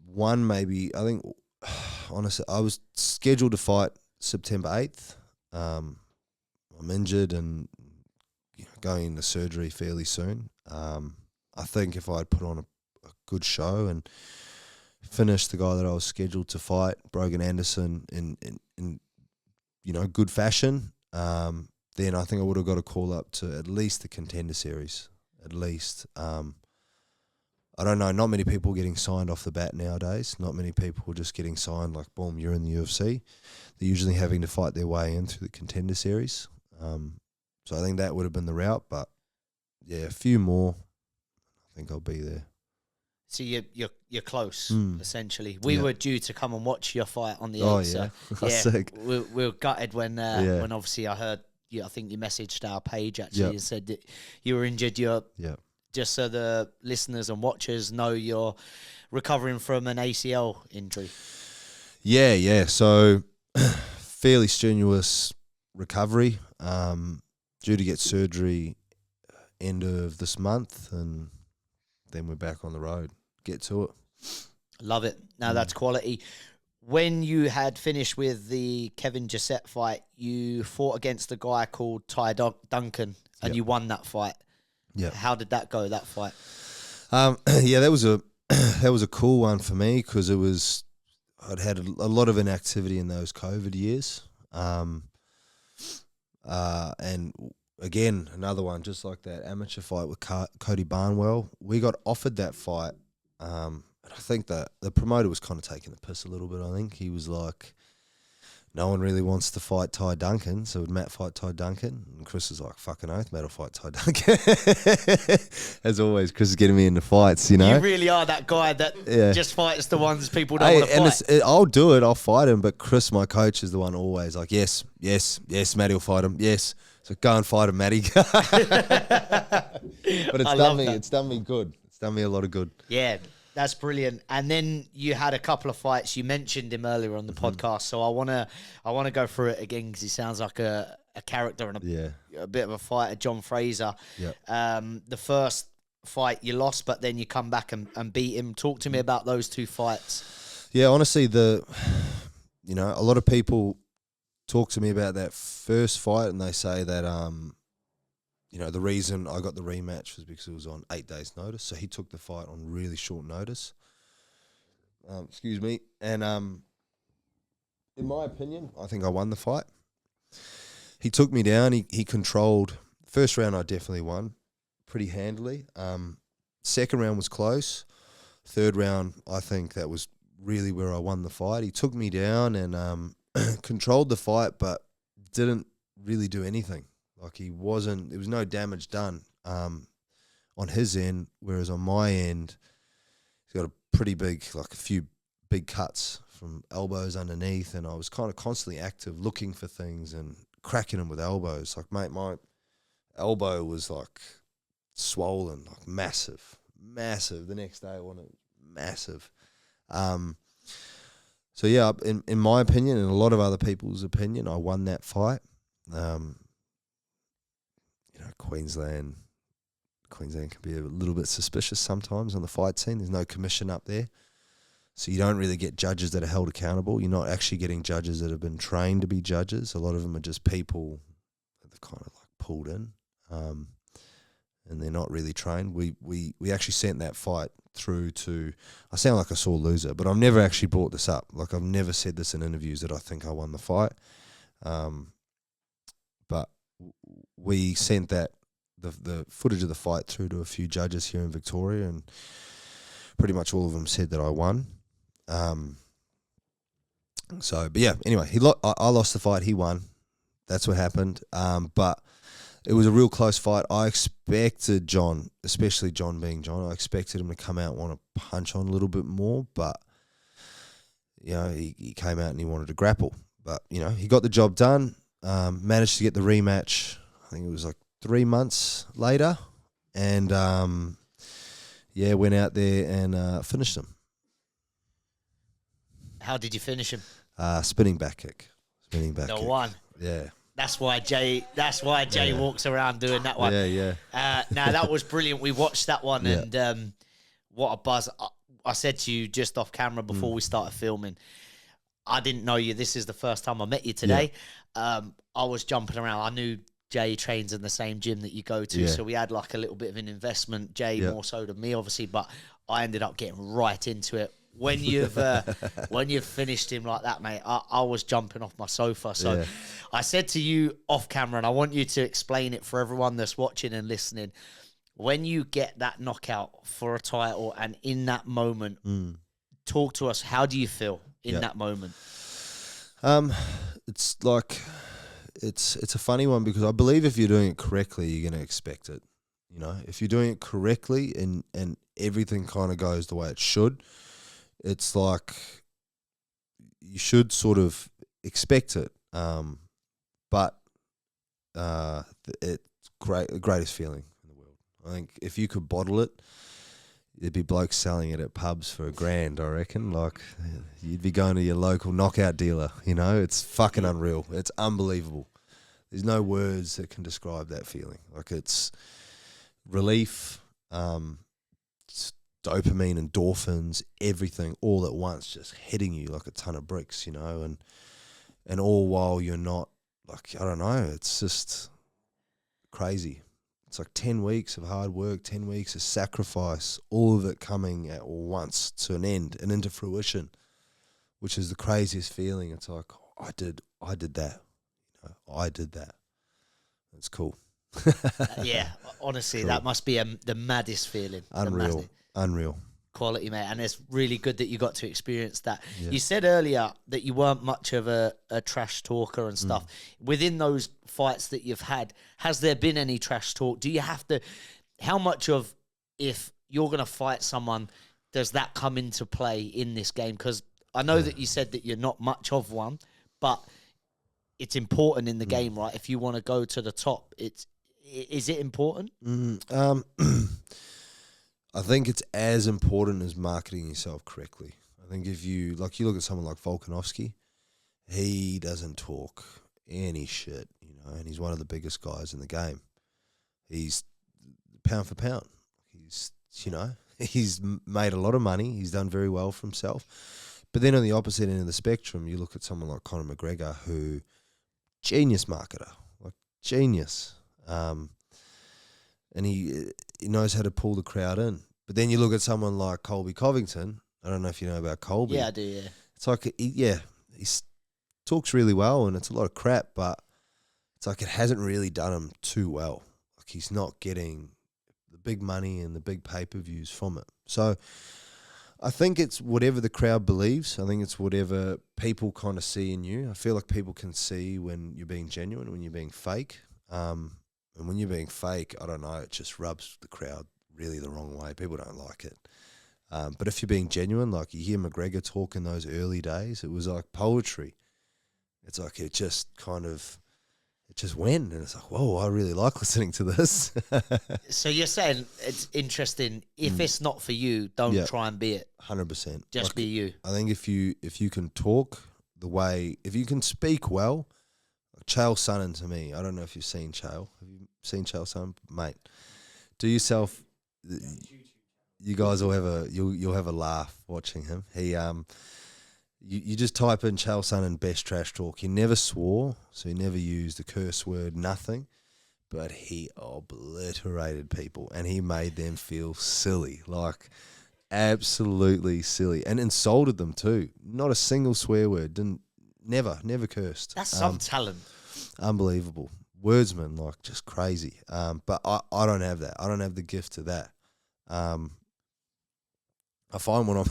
One maybe. I think honestly, I was scheduled to fight September 8th. I'm injured and going into surgery fairly soon. I think if I had put on a good show and finished the guy that I was scheduled to fight, Brogan Anderson, in good fashion, then I think I would have got a call up to at least the Contender Series. At least. I don't know, not many people getting signed off the bat nowadays. Not many people just getting signed like, boom, you're in the UFC. They're usually having to fight their way in through the Contender Series. So I think that would have been the route, but yeah, a few more. I think I'll be there. So you're close, essentially. We were due to come and watch your fight on the 8th. Oh, yeah. So, yeah, Sick. we were gutted when obviously I heard you. I think you messaged our page actually and said that you were injured. Just so the listeners and watchers know, you're recovering from an ACL injury. Yeah. So fairly strenuous recovery. Due to get surgery end of this month, and then we're back on the road. Get to it. Love it. Now that's quality. When you had finished with the Kevin Jessette fight, you fought against a guy called Ty Duncan, and you won that fight. Yeah. How did that go, that fight? That was a cool one for me because I'd had a lot of inactivity in those COVID years. And again, another one, just like that amateur fight with Cody Barnwell. We got offered that fight. And I think that the promoter was kind of taking the piss a little bit. I think he was like, no one really wants to fight Ty Duncan, so would Matt fight Ty Duncan? And Chris was like, fucking oath, Matt will fight Ty Duncan. As always, Chris is getting me into fights, you know? You really are that guy that just fights the ones people don't want to fight. I'll do it, I'll fight him, but Chris, my coach, is the one always like, yes, Matty will fight him, yes. So go and fight him, Matty. But it's done me good. It's done me a lot of good. Yeah. That's brilliant. And then you had a couple of fights. You mentioned him earlier on the podcast, so I wanna go through it again because he sounds like a character and a bit of a fighter, John Fraser. The first fight you lost, but then you come back and beat him. Talk to me about those two fights. Yeah, honestly, a lot of people talk to me about that first fight, and they say that the reason I got the rematch was because it was on 8 days' notice. So he took the fight on really short notice. Excuse me. And in my opinion, I think I won the fight. He took me down. He controlled. First round, I definitely won pretty handily. Second round was close. Third round, I think that was really where I won the fight. He took me down and controlled the fight, but didn't really do anything. Like there was no damage done on his end, whereas on my end, he's got a pretty big, like a few big cuts from elbows underneath, and I was kind of constantly active, looking for things and cracking him with elbows. Like, mate, my elbow was like swollen, like massive. The next day I wanted massive. So yeah, in my opinion, and a lot of other people's opinion, I won that fight. Queensland can be a little bit suspicious sometimes on the fight scene. There's no commission up there. So you don't really get judges that are held accountable. You're not actually getting judges that have been trained to be judges. A lot of them are just people that they've kind of like pulled in, and they're not really trained. We actually sent that fight through to, I sound like a sore loser, but I've never actually brought this up. Like, I've never said this in interviews that I think I won the fight. But we sent that the footage of the fight through to a few judges here in Victoria, and pretty much all of them said that I won. So, but yeah, anyway, I lost the fight. He won. That's what happened. But it was a real close fight. I expected John, especially John being John, I expected him to come out and want to punch on a little bit more. But, you know, he came out and he wanted to grapple. But, you know, he got the job done. Managed to get the rematch. I think it was like 3 months later. And, yeah, went out there and finished him. How did you finish him? Spinning back kick. Spinning back The kick. one. Yeah. That's why Jay walks around doing that one. Yeah. Now, that was brilliant. We watched that one, Yeah. and what a buzz. I said to you just off camera before we started filming, I didn't know you. This is the first time I met you today. I was jumping around. I knew Jay trains in the same gym that you go to, so we had like a little bit of an investment. Jay more so than me, obviously, but I ended up getting right into it. When you've finished him like that, mate, I was jumping off my sofa. So I said to you off camera, and I want you to explain it for everyone that's watching and listening. When you get that knockout for a title, and in that moment, talk to us. How do you feel in that moment? It's like it's a funny one because I believe if you're doing it correctly, you're going to expect it. You know, if you're doing it correctly and everything kind of goes the way it should, it's like you should sort of expect it. But it's the greatest feeling in the world. I think if you could bottle it, there'd be blokes selling it at pubs for $1,000, I reckon. Like, you'd be going to your local knockout dealer, you know? It's fucking unreal. It's unbelievable. There's no words that can describe that feeling. Like, it's relief, it's dopamine, endorphins, everything all at once just hitting you like a ton of bricks, you know? And all while you're not, like, I don't know, it's just crazy. It's like 10 weeks of hard work, 10 weeks of sacrifice, all of it coming at once to an end and into fruition, which is the craziest feeling. It's like, I did that. You know, I did that. It's cool. Yeah, honestly, Cool. that must be the maddest feeling. Unreal. Quality, mate. And it's really good that you got to experience that. Yeah. You said earlier that you weren't much of a trash talker and stuff. Within those fights that you've had, has there been any trash talk? Do you have to, how much of, if you're going to fight someone, does that come into play in this game? Because I know that you said that you're not much of one, but it's important in the game, right? If you want to go to the top, is it important? I think it's as important as marketing yourself correctly. I think if you look at someone like Volkanovski, he doesn't talk any shit, you know, and he's one of the biggest guys in the game. He's pound for pound. He's, you know, he's made a lot of money. He's done very well for himself. But then on the opposite end of the spectrum, you look at someone like Conor McGregor, who, genius marketer, like genius. And he knows how to pull the crowd in. But then you look at someone like Colby Covington. I don't know if you know about Colby. Yeah, I do, yeah. It's like, he talks really well and it's a lot of crap, but it's like it hasn't really done him too well. Like, he's not getting the big money and the big pay-per-views from it. So I think it's whatever the crowd believes. I think it's whatever people kind of see in you. I feel like people can see when you're being genuine, when you're being fake. And when you're being fake, I don't know, it just rubs the crowd really the wrong way. People don't like it. But if you're being genuine, like you hear McGregor talk in those early days, it was like poetry. It's like it just went. And it's like, whoa, I really like listening to this. So you're saying it's interesting. If it's not for you, don't try and be it. 100%. Just like, be you. I think if you can talk if you can speak well, Chael Sonnen to me, I don't know if you've seen Chael. Have you seen Chael Sonnen? Mate, do yourself, you guys will have you'll have a laugh watching him. He you just type in Chael Sonnen best trash talk. He never swore, so he never used the curse word, nothing. But he obliterated people and he made them feel silly, like absolutely silly, and insulted them too. Not a single swear word, never cursed. That's some talent. Unbelievable. Wordsman, like just crazy. But I don't have that. I don't have the gift to that. I I find when I'm,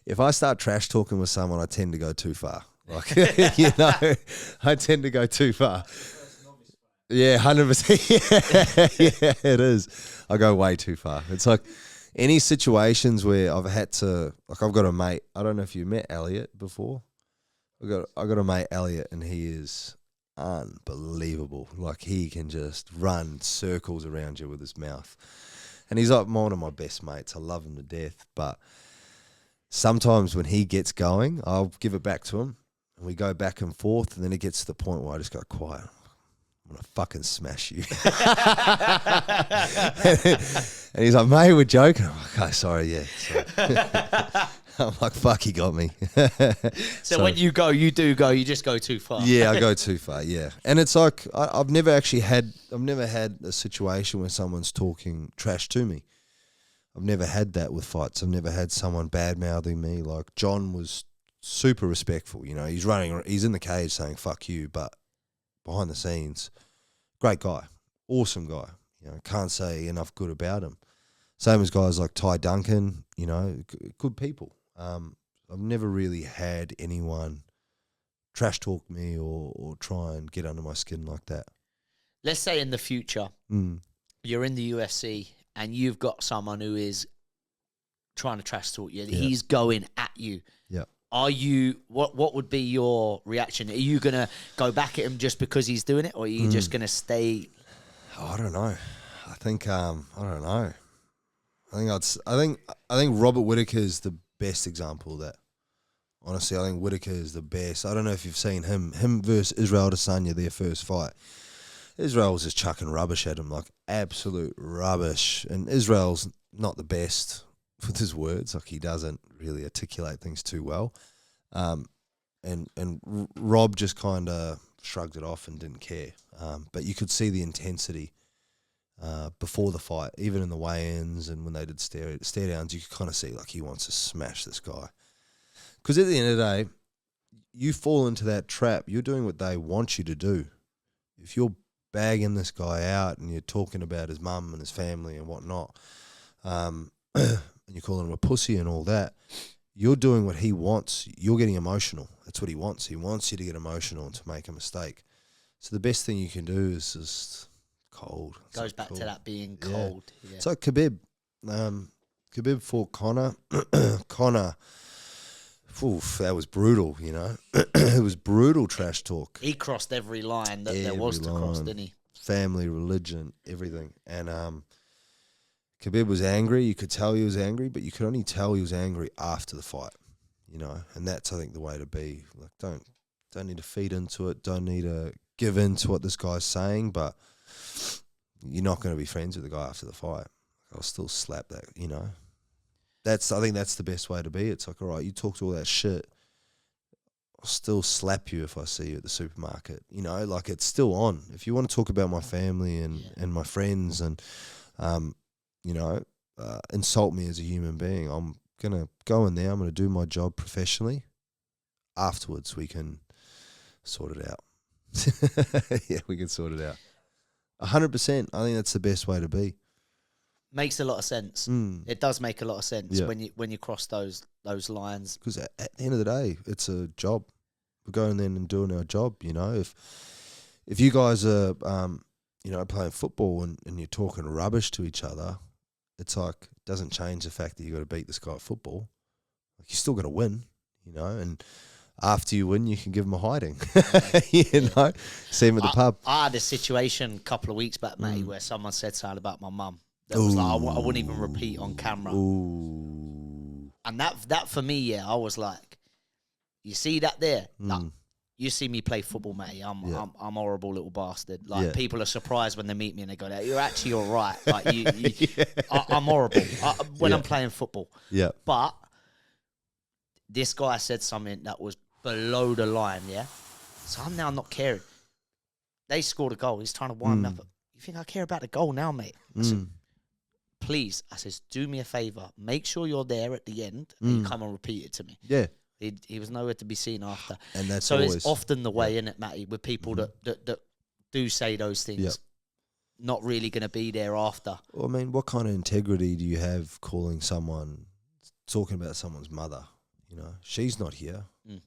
if I start trash talking with someone, I tend to go too far. Like, you know, I tend to go too far. Yeah, 100%. Yeah, it is. I go way too far. It's like any situations where I've had to, like I've got a mate, I don't know if you met Elliot before. I got a mate, Elliot, and he is unbelievable. Like he can just run circles around you with his mouth. And he's like one of my best mates. I love him to death. But sometimes when he gets going, I'll give it back to him. And we go back and forth. And then it gets to the point where I just go quiet. I'm going to fucking smash you. And he's like, mate, we're joking. I'm like, oh, sorry, yeah. Sorry. I'm like, fuck, he got me. So when you go, you do go. You just go too far. Yeah, I go too far. Yeah, and it's like I've never had a situation where someone's talking trash to me. I've never had that with fights. I've never had someone bad mouthing me. Like John was super respectful. You know, he's in the cage saying "fuck you," but behind the scenes, great guy, awesome guy. You know, can't say enough good about him. Same as guys like Ty Duncan. You know, good people. I've never really had anyone trash talk me or try and get under my skin like that. Let's say in the future, you're in the UFC and you've got someone who is trying to trash talk you. Yeah. He's going at you. Yeah. Are you, what would be your reaction? Are you going to go back at him just because he's doing it, or are you just going to stay? Oh, I don't know. I think, I don't know. I think Robert Whittaker is the best example of that. Honestly, I think Whittaker is the best. I don't know if you've seen him versus Israel Adesanya, their first fight. Israel was just chucking rubbish at him, like absolute rubbish. And Israel's not the best with his words. Like he doesn't really articulate things too well. And Rob just kind of shrugged it off and didn't care. But you could see the intensity before the fight, even in the weigh-ins and when they did stare downs, you could kind of see like he wants to smash this guy. Because at the end of the day, you fall into that trap. You're doing what they want you to do. If you're bagging this guy out and you're talking about his mum and his family and whatnot, and you're calling him a pussy and all that, you're doing what he wants. You're getting emotional. That's what he wants. He wants you to get emotional and to make a mistake. So the best thing you can do is just cold. Goes back to that being cold. Yeah. It's like Khabib. Khabib fought Conor. Conor, oof, that was brutal, you know. It was brutal trash talk. He crossed every line that there was to cross, didn't he? Family, religion, everything. And Khabib was angry. You could tell he was angry, but you could only tell he was angry after the fight, you know. And that's, I think, the way to be. Like, don't need to feed into it. Don't need to give in to what this guy's saying, but you're not going to be friends with the guy after the fight. I'll still slap that, you know. I think that's the best way to be. It's like, all right, you talked all that shit. I'll still slap you if I see you at the supermarket. You know, like it's still on. If you want to talk about my family and my friends and, you know, insult me as a human being, I'm going to go in there. I'm going to do my job professionally. Afterwards, we can sort it out. Yeah, we can sort it out. 100%. I think that's the best way to be. Makes a lot of sense. It does make a lot of sense when you cross those lines. Because at the end of the day, it's a job. We're going in and doing our job. You know, if you guys are, you know, playing football and you're talking rubbish to each other, it's like it doesn't change the fact that you got to beat this guy at football. Like you still got to win. You know, and after you win, you can give them a hiding. You know, see him at the pub. I had a situation a couple of weeks back, Matty, where someone said something about my mum. That was like, I wouldn't even repeat on camera. Ooh. And that for me, yeah, I was like, you see that there? Like, you see me play football, Matty. I'm a horrible little bastard. Like people are surprised when they meet me and they go, "You're actually all right." Like I'm horrible when I'm playing football. Yeah. But this guy said something that was below the line. Yeah. So I'm now not caring. They scored a goal. He's trying to wind me up. You think I care about the goal now, mate? I said, please, I says, do me a favour. Make sure you're there at the end and you come and repeat it to me. Yeah. He was nowhere to be seen after. And that's so always, it's often the way, isn't it, Matty, with people that do say those things, not really going to be there after. Well, I mean, what kind of integrity do you have calling someone talking about someone's mother. You know, she's not here. Mm.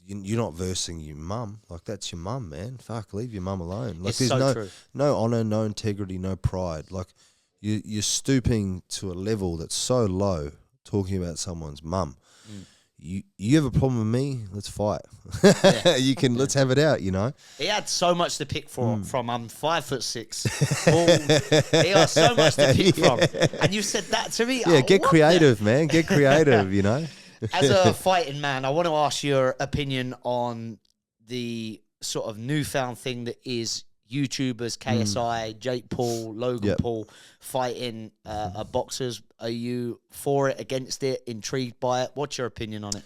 You're not versing your mum. Like, that's your mum, man. Fuck, leave your mum alone. Like, It's there's so true. no honor, no integrity, no pride. Like, you're stooping to a level that's so low, talking about someone's mum. You have a problem with me? Let's fight. Yeah. Let's have it out, you know? He had so much to pick from. I'm 5'6", bald. He had so much to pick from. And you said that to me. Yeah, get what creative, man. Get creative, you know? As a fighting man, I want to ask your opinion on the sort of newfound thing that is YouTubers, KSI, Jake Paul, Logan Paul fighting boxers. Are you for it, against it, intrigued by it? What's your opinion on it?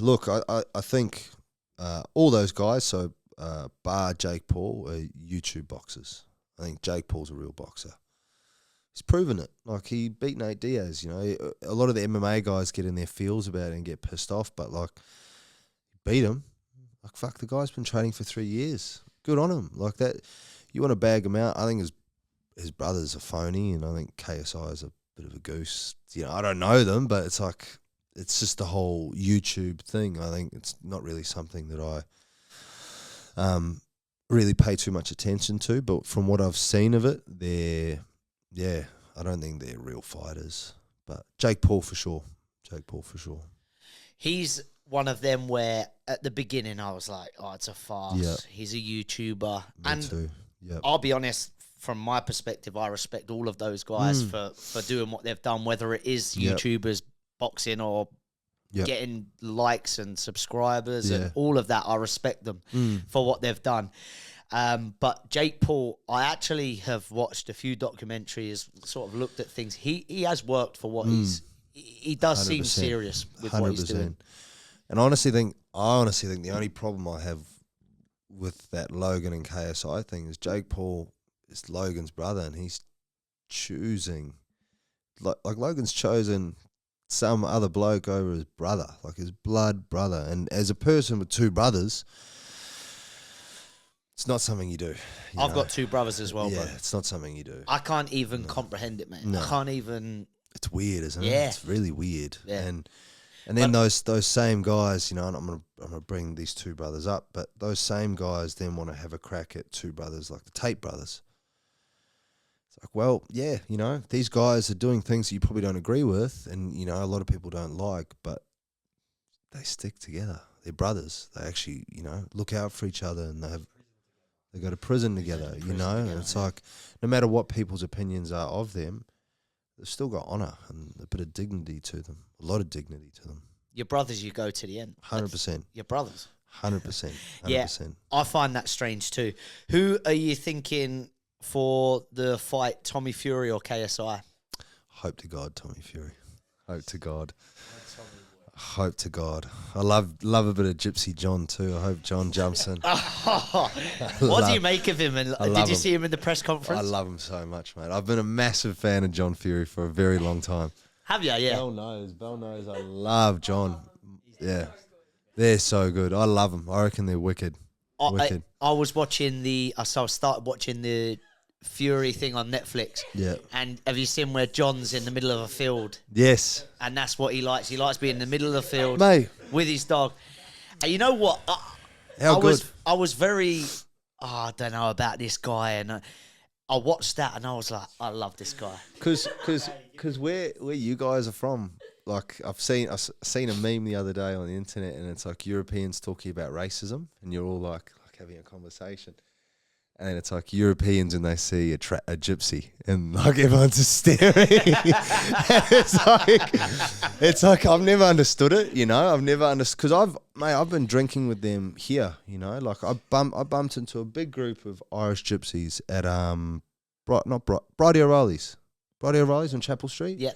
Look, I think all those guys, so bar Jake Paul, are YouTube boxers. I think Jake Paul's a real boxer. He's proven it. Like, he beat Nate Diaz, you know. A lot of the MMA guys get in their feels about it and get pissed off, but, like, beat him. Like, fuck, the guy's been training for 3 years. Good on him. Like, that, you want to bag him out. I think his brother's a phony, and I think KSI is a bit of a goose. You know, I don't know them, but it's like, it's just the whole YouTube thing. I think it's not really something that I really pay too much attention to, but from what I've seen of it, I don't think they're real fighters. But Jake Paul for sure. He's one of them where at the beginning I was like, oh, it's a farce. Yeah. He's a YouTuber. Me too. Yep. I'll be honest, from my perspective, I respect all of those guys for doing what they've done, whether it is YouTubers, boxing, or getting likes and subscribers and all of that. I respect them for what they've done. But Jake Paul, I actually have watched a few documentaries, sort of looked at things. He has worked for what he does 100%. Seem serious with 100%. What he's doing. And I honestly think the only problem I have with that Logan and KSI thing is Jake Paul is Logan's brother, and he's choosing, like Logan's chosen some other bloke over his brother, like his blood brother. And as a person with two brothers, it's not something you do. I've got two brothers as well, yeah, bro. It's not something you do. I can't even comprehend it, man. No. I can't even. It's weird, isn't it? Yeah. It's really weird. Yeah. And then those same guys, you know, and I'm gonna bring these two brothers up, but those same guys then want to have a crack at two brothers like the Tate brothers. It's like, well, yeah, you know, these guys are doing things that you probably don't agree with, and you know, a lot of people don't like, but they stick together. They're brothers. They actually, you know, look out for each other, and they go to prison together. You know, and it's like, no matter what people's opinions are of them, they've still got honour and a bit of dignity to them. A lot of dignity to them. Your brothers, you go to the end. 100%. Your brothers. 100%. Yeah, I find that strange too. Who are you thinking for the fight, Tommy Fury or KSI? Hope to God, Tommy Fury. Hope to God. Hope to God. I love a bit of Gypsy John too. I hope John jumps in. What do you make of him? And did you see him in the press conference? I love him so much, mate. I've been a massive fan of John Fury for a very long time. Have you? Yeah. Bell knows. I love John. Yeah. They're so good. I love them. I reckon they're wicked. I was watching I started watching the Fury thing on Netflix. Yeah. And have you seen where John's in the middle of a field? Yes. And that's what he likes. He likes being in the middle of the field, mate, with his dog. And you know what? How good? I was very, I don't know about this guy. And I watched that and I was like, I love this guy. Because where you guys are from, like I've seen a meme the other day on the internet, and it's like Europeans talking about racism, and you're all like having a conversation. And then it's like Europeans and they see a gypsy, and like everyone's just staring. it's like I've never understood it, you know. I've never understood, because I've been drinking with them here, you know. Like I bumped into a big group of Irish gypsies at Bridie O'Reilly's on Chapel Street. Yeah.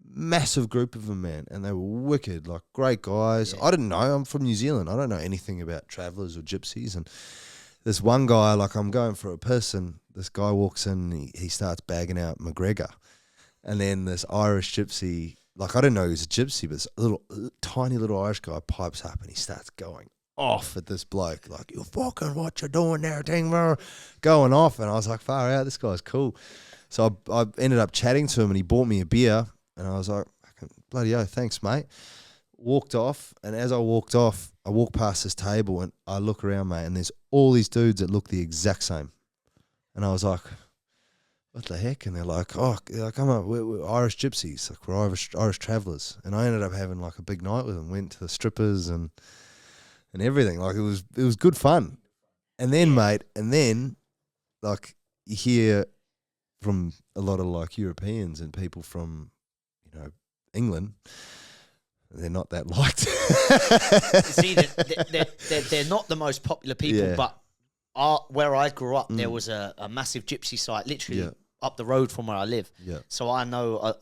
Massive group of them, man, and they were wicked, like great guys. Yeah. I didn't know. I'm from New Zealand. I don't know anything about travellers or gypsies, and this one guy, like I'm going for a piss, and this guy walks in and he starts bagging out McGregor. And then this Irish gypsy, like I didn't know he was a gypsy, but this tiny little Irish guy pipes up and he starts going off at this bloke. Like, you fucking what you doing there, thing, going off. And I was like, far out, this guy's cool. So I ended up chatting to him, and he bought me a beer, and I was like, bloody oath, thanks, mate. Walked off, and as I walked off, I walked past this table and I look around, mate, and there's all these dudes that look the exact same. And I was like, what the heck? And they're like, oh, come on, we're Irish gypsies, like we're Irish travellers. And I ended up having like a big night with them, went to the strippers and everything. Like it was good fun. And then, mate, like you hear from a lot of like Europeans and people from, England, they're not that liked. See, they're not the most popular people, but where I grew up, there was a massive gypsy site literally up the road from where I live. Yeah. So I know,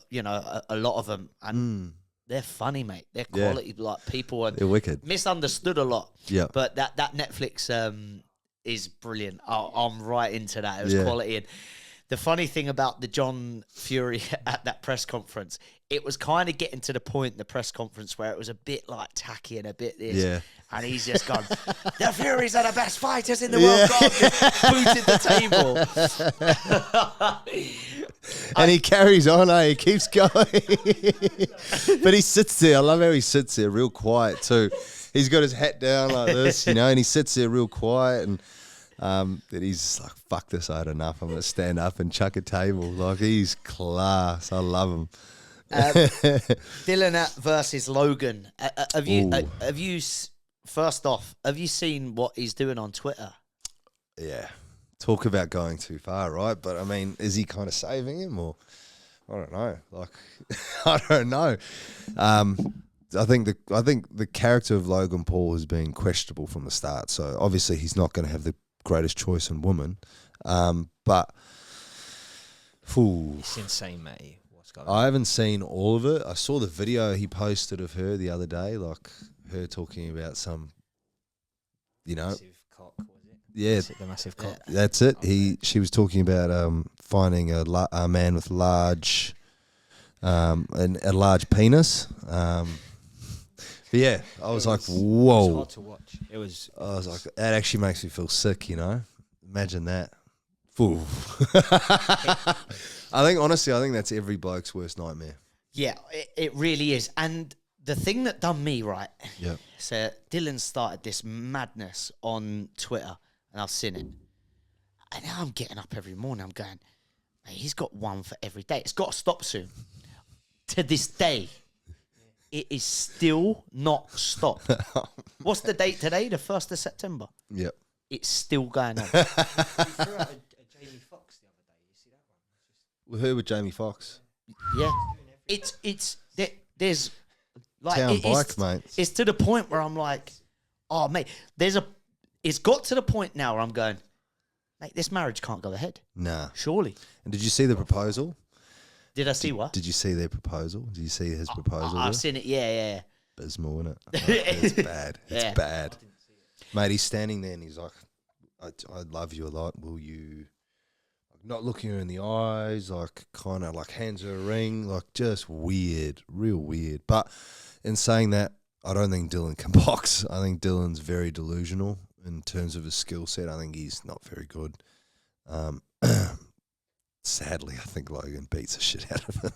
a lot of them, and they're funny, mate. They're quality like people, and they're wicked. Misunderstood a lot. Yeah. But that Netflix is brilliant. I'm right into that. It was quality. And the funny thing about the John Fury at that press conference, it was kind of getting to the point in the press conference where it was a bit like tacky and a bit this. Yeah. And he's just gone, the Furies are the best fighters in the world. God, just booted the table. And he carries on, he keeps going. But he sits there. I love how he sits there real quiet too. He's got his hat down like this, and he sits there real quiet, and that he's just like, fuck this, I had enough. I'm going to stand up and chuck a table. Like, he's class. I love him. Dylan versus Logan. Have you first off, have you seen what he's doing on Twitter? Yeah. Talk about going too far, right? But I mean, is he kind of saving him, or I don't know. Like, I don't know. I think the character of Logan Paul has been questionable from the start. So obviously he's not going to have the greatest choice in women. But it's insane, Matty. What's going on? I haven't seen all of it. I saw the video he posted of her the other day, like her talking about some, massive cock, was it? Yeah, the massive cock. That's it. She was talking about finding a man with large, a large penis. But yeah, I was like, whoa. It was hard to watch. I was like, that actually makes me feel sick, Imagine that. I think that's every bloke's worst nightmare. Yeah, it really is. And the thing that done me, right? Yeah. So Dylan started this madness on Twitter, and I've seen it. And now I'm getting up every morning. I'm going, mate, he's got one for every day. It's got to stop soon. To this day, it is still not stopped. What's the date today? The 1st of September. Yep. It's still going on. You threw out a Jamie Foxx the other day. You see that one? With her, with Jamie Foxx. Yeah. There's like town bike, mate. It's to the point where I'm like, oh mate, it's got to the point now where I'm going, mate, this marriage can't go ahead. Nah. Surely. And did you see the proposal? Did I see what? Did you see their proposal? Did you see his proposal? I've seen it, yeah. Abysmal, isn't it? It's bad. It's bad. Mate, he's standing there and he's like, I love you a lot. Will you, not looking her in the eyes, like kind of like hands her a ring, like just weird, real weird. But in saying that, I don't think Dylan can box. I think Dylan's very delusional in terms of his skill set. I think he's not very good. Sadly, I think Logan beats the shit out of him.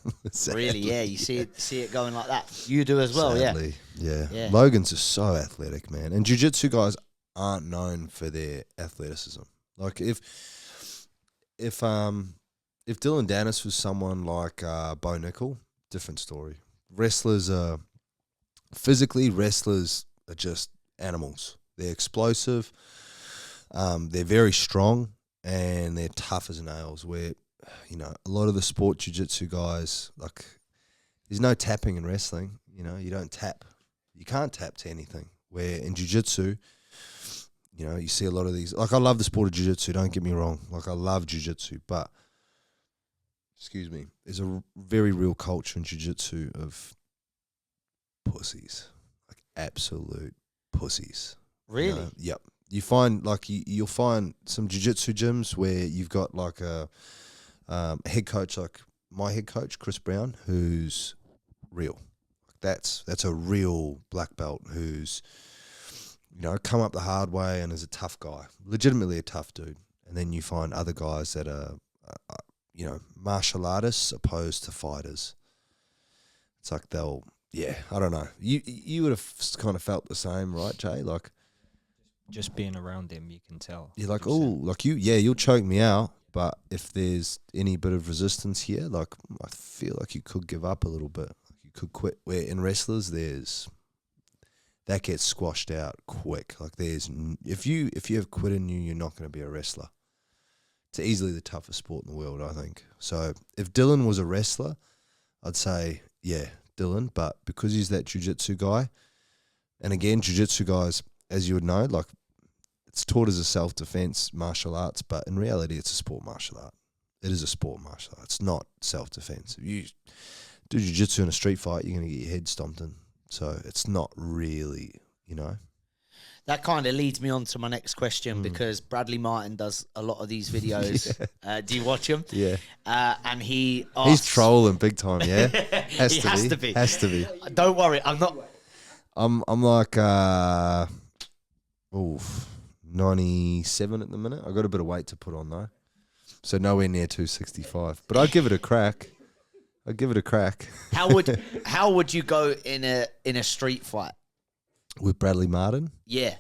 Really, yeah. You see it going like that. You do as well, sadly, yeah. Logan's just so athletic, man. And jiu-jitsu guys aren't known for their athleticism. Like if Dylan Dennis was someone like Bo Nickel, different story. Wrestlers are just animals. They're explosive. They're very strong and they're tough as nails. Where a lot of the sport jiu-jitsu guys, like, there's no tapping in wrestling. You don't tap. You can't tap to anything. Where in jiu-jitsu, you see a lot of these. Like, I love the sport of jiu-jitsu, don't get me wrong. Like, I love jiu-jitsu, but, there's a very real culture in jiu-jitsu of pussies. Like, absolute pussies. Really? Yep. You find, like, you'll find some jiu-jitsu gyms where you've got, like, a head coach, like my head coach, Chris Brown, who's real. That's a real black belt who's, come up the hard way and is a tough guy, legitimately a tough dude. And then you find other guys that are, martial artists opposed to fighters. it's like they'll, I don't know. You would have kind of felt the same, right, Jay? Like, Just being around him, you can tell. you're like, 100%. oh, like you'll choke me out, but if there's any bit of resistance here, like I feel like you could give up a little bit. You could quit. Where in wrestlers, that gets squashed out quick. Like if you have quit in you, you're not going to be a wrestler. It's easily the toughest sport in the world, I think. So if Dylan was a wrestler, I'd say, yeah, Dylan. But because he's that jiu-jitsu guy, and again, jiu-jitsu guys, as you would know, like it's taught as a self-defense martial arts, but in reality, it's a sport martial art. It is a sport martial art. It's not self-defense. If you do jiu-jitsu in a street fight, you're going to get your head stomped in. So it's not really, That kind of leads me on to my next question because Bradley Martin does a lot of these videos. Do you watch him? Yeah. And he asks, He's trolling big time, yeah? Has to be. Has to be. Don't worry, I'm not. I'm like 97 at the minute. I got a bit of weight to put on though. So nowhere near 265. But I'd give it a crack. How would you go in a street fight? With Bradley Martin? Yeah.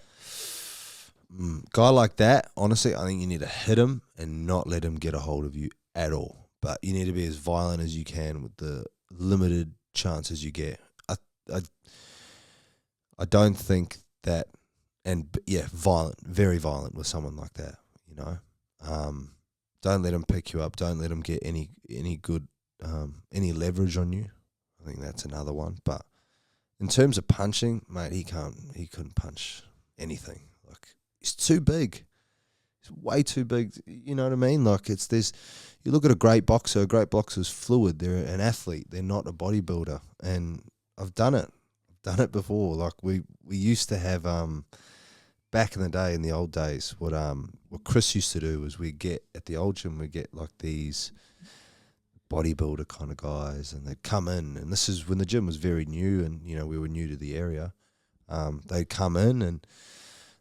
Guy like that, honestly, I think you need to hit him and not let him get a hold of you at all. But you need to be as violent as you can with the limited chances you get. I don't think that, and yeah, violent, very violent with someone like that. Don't let him pick you up. Don't let him get any good any leverage on you. I think that's another one. But in terms of punching, mate, he couldn't punch anything. Like he's too big. He's way too big. You know what I mean? Like you look at a great boxer. A great boxer's fluid. They're an athlete. They're not a bodybuilder. And I've done it. I've done it before. Like we used to have back in the day, in the old days, what Chris used to do was we'd get at the old gym, we'd get like these bodybuilder kind of guys, and they'd come in, and this is when the gym was very new, and we were new to the area. They'd come in and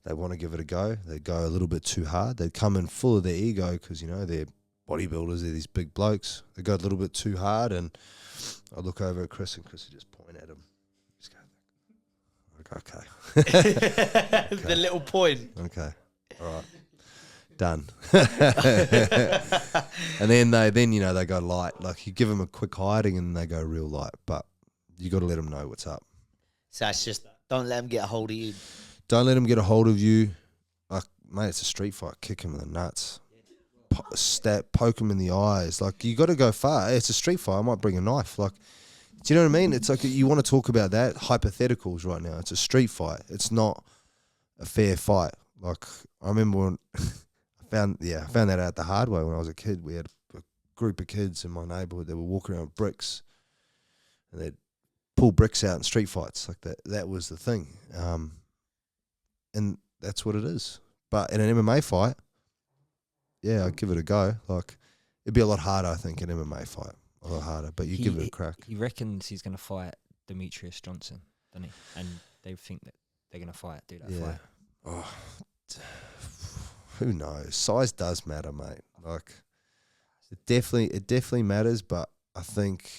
they want to give it a go. They'd go a little bit too hard. They'd come in full of their ego because they're bodybuilders. They're these big blokes. They go a little bit too hard, and I look over at Chris, and Chris would just point at him. Just go, okay. The little point. Okay, all right. Done. And then they go light. Like you give them a quick hiding and they go real light. But you got to let them know what's up. So it's just don't let them get a hold of you. Don't let them get a hold of you. Like mate, it's a street fight. Kick him in the nuts. Poke him in the eyes. Like you got to go far. It's a street fight. I might bring a knife. Like, do you know what I mean? It's like you want to talk about that hypotheticals right now. It's a street fight. It's not a fair fight. Like I remember when. I found that out the hard way when I was a kid. We had a group of kids in my neighbourhood that were walking around with bricks, and they'd pull bricks out in street fights like that. That was the thing, and that's what it is. But in an MMA fight, yeah, I'd give it a go. Like it'd be a lot harder, I think, an MMA fight, a lot harder. But you give it a crack. He reckons he's going to fight Demetrius Johnson, doesn't he? And they think that they're going to do that fight. Oh. Who knows? Size does matter, mate. Like, it definitely matters. But I think,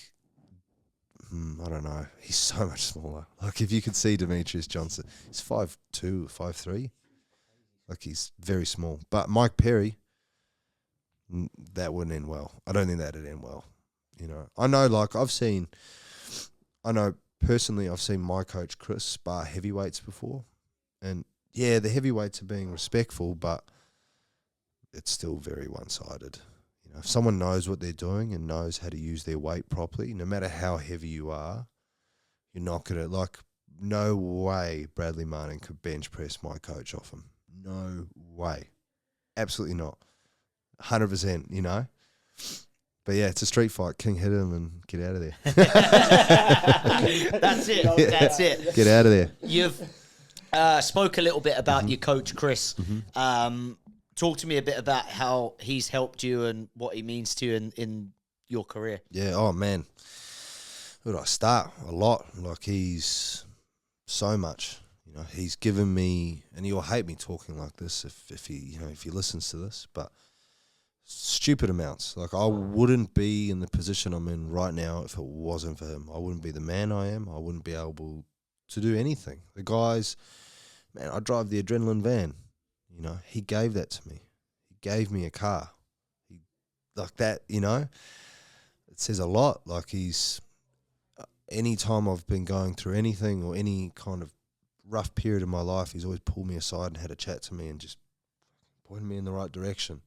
I don't know. He's so much smaller. Like, if you could see Demetrius Johnson, he's 5'2", 5'3". Like, he's very small. But Mike Perry, that wouldn't end well. I don't think that'd end well. I know. Like, personally, I've seen my coach Chris spar heavyweights before, and yeah, the heavyweights are being respectful, but it's still very one-sided. If someone knows what they're doing and knows how to use their weight properly, no matter how heavy you are, you're not going to, like, no way Bradley Martin could bench press my coach off him. No way. Absolutely not. 100%, But yeah, it's a street fight. King hit him and get out of there. That's it. Yeah. That's it. Get out of there. You've spoke a little bit about your coach, Chris. Talk to me a bit about how he's helped you and what he means to you in your career. Yeah, oh man. Where do I start? A lot. Like he's so much. He's given me, and he'll hate me talking like this if he listens to this, but stupid amounts. Like, I wouldn't be in the position I'm in right now if it wasn't for him. I wouldn't be the man I am. I wouldn't be able to do anything. The guys, man, I drive the adrenaline van. You know, he gave that to me. He gave me a car. Like that, you know, it says a lot. Like, he's, any time I've been going through anything or any kind of rough period in my life, he's always pulled me aside and had a chat to me and just pointed me in the right direction.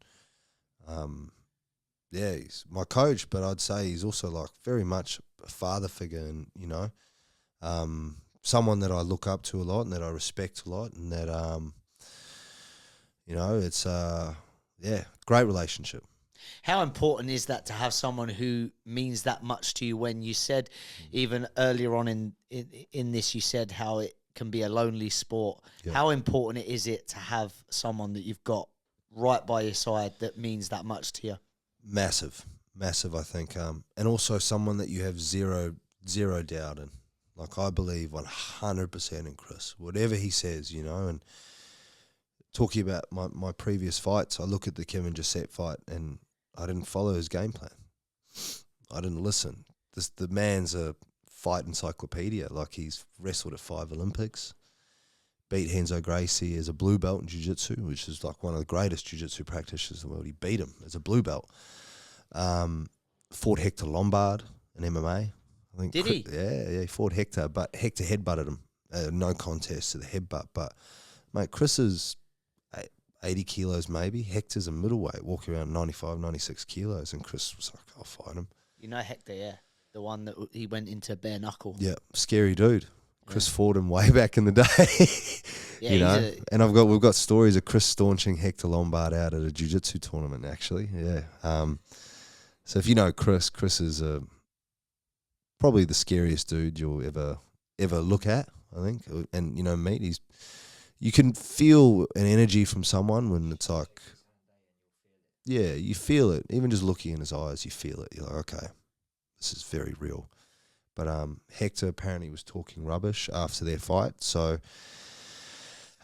Yeah, he's my coach, but I'd say he's also like very much a father figure, and you know, someone that I look up to a lot and that I respect a lot, and that you know, it's yeah, great relationship. How important is that to have someone who means that much to you? When you said, even earlier on in this, you said how it can be a lonely sport. Yeah. How important is it to have someone that you've got right by your side that means that much to you? Massive, I think, and also someone that you have zero doubt in. Like, I believe 100% in Chris, whatever he says, you know. And talking about my previous fights, I look at the Kevin Jessette fight and I didn't follow his game plan. I didn't listen. The man's a fight encyclopedia. Like, he's wrestled at 5 Olympics, beat Renzo Gracie as a blue belt in jiu-jitsu, which is like one of the greatest jiu-jitsu practitioners in the world. He beat him as a blue belt. Fought Hector Lombard in MMA. I think. Did he? Yeah, he fought Hector, but Hector headbutted him. No contest to the headbutt. But, mate, Chris is 80 kilos maybe. Hector's a middleweight, walking around 95, 96 kilos, and Chris was like, I'll fight him. You know Hector, yeah. The one that he went into bare knuckle. Yeah, scary dude. Chris fought him way back in the day. Yeah, you know, and we've got stories of Chris staunching Hector Lombard out at a jiu-jitsu tournament, actually. Yeah. So if you know Chris is probably the scariest dude you'll ever look at, I think. And, you know, meet, you can feel an energy from someone when it's like, yeah, you feel it. Even just looking in his eyes, you feel it. You're like, okay, this is very real. But Hector apparently was talking rubbish after their fight. So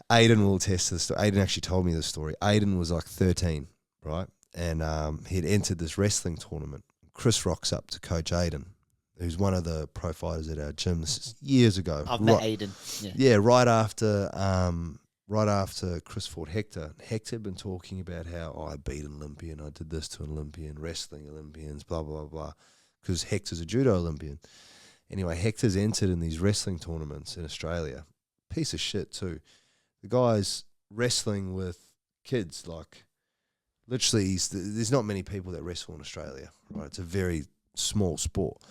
Aiden will attest to this. Aiden actually told me this story. Aiden was like 13, right? And he had entered this wrestling tournament. Chris rocks up to coach Aiden, who's one of the pro fighters at our gym. This is years ago. I've met Aiden. Yeah, right after Chris fought Hector. Hector had been talking about how I beat an Olympian, I did this to an Olympian, wrestling Olympians, blah, blah, blah, blah, because Hector's a judo Olympian. Anyway, Hector's entered in these wrestling tournaments in Australia. Piece of shit too. The guy's wrestling with kids, like literally there's not many people that wrestle in Australia, right? It's a very small sport.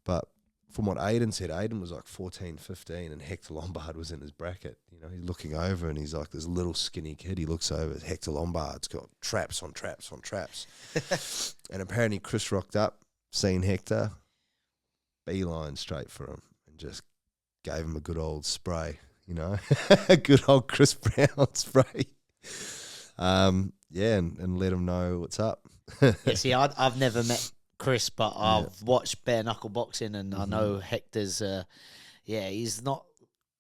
But from what Aiden said, Aiden was like 14, 15, and Hector Lombard was in his bracket. You know, he's looking over and he's like this little skinny kid. He looks over, Hector Lombard's got traps on traps on traps. And apparently Chris rocked up, seen Hector, beeline straight for him, and just gave him a good old spray, you know, a good old Chris Brown spray. Yeah, and let him know what's up. Yeah, see, I've never met Chris, but I've watched bare knuckle boxing, and I know Hector's, he's not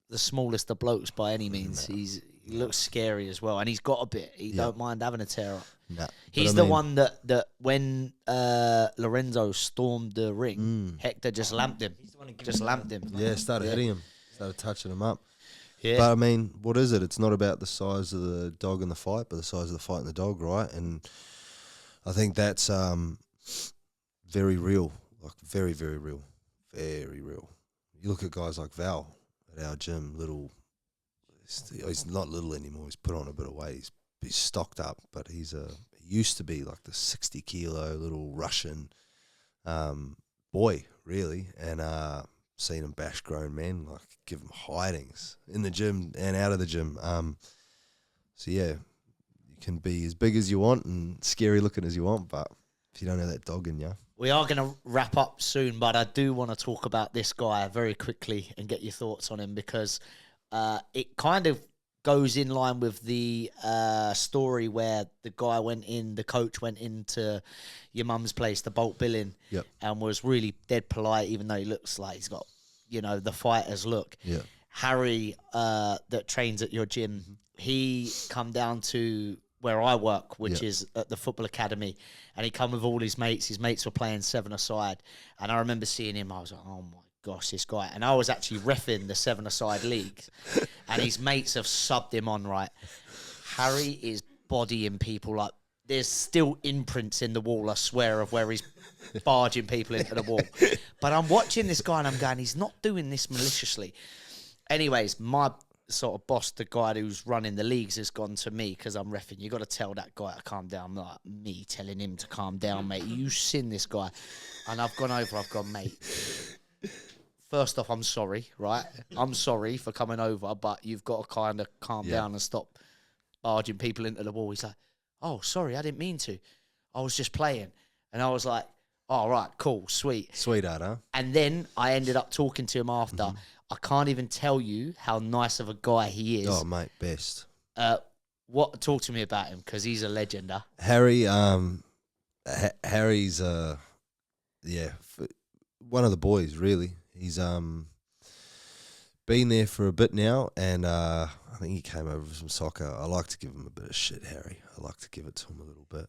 the smallest of blokes by any means. He looks scary as well, and he's got a bit. He don't mind having a tear up. Nah, he's the one that when Lorenzo stormed the ring, Hector just lamped him. Yeah, started hitting him, started touching him up. Yeah. But I mean, what is it? It's not about the size of the dog in the fight, but the size of the fight and the dog, right? And I think that's very real, like very, very real, very real. You look at guys like Val at our gym, he's not little anymore. He's put on a bit of weight. He's stocked up, but he used to be like the 60 kilo little Russian boy, really. And seen him bash grown men, like give them hidings in the gym and out of the gym. So yeah, you can be as big as you want and scary looking as you want, but if you don't have that dog in you. We are going to wrap up soon, but I do want to talk about this guy very quickly and get your thoughts on him, because it kind of goes in line with the story where the coach went into your mum's place, the Bolt Billing, and was really dead polite, even though he looks like he's got, you know, the fighter's look. Yeah. Harry, that trains at your gym, he come down to where I work, which is at the football academy, and he come with all his mates. His mates were playing 7-a-side, and I remember seeing him. I was like, oh my gosh, this guy. And I was actually reffing the 7-a-side league, and his mates have subbed him on, right? Harry is bodying people like, there's still imprints in the wall, I swear, of where he's barging people into the wall. But I'm watching this guy and I'm going, he's not doing this maliciously. Anyways, my sort of boss, the guy who's running the leagues, has gone to me because I'm reffing. You got to tell that guy to calm down. I'm like, me telling him to calm down, mate. You seen this guy. And I've gone over, I've gone, mate. First off, I'm sorry, right? I'm sorry for coming over, but you've got to kind of calm down and stop barging people into the wall. He's like, oh, sorry, I didn't mean to. I was just playing. And I was like, all right, cool, sweet. Sweetheart, huh? And then I ended up talking to him after. I can't even tell you how nice of a guy he is. Oh, mate, best. Talk to me about him, because he's a legend, huh? Harry, Harry's, one of the boys, really. He's been there for a bit now, and I think he came over from soccer. I like to give him a bit of shit, Harry. I like to give it to him a little bit.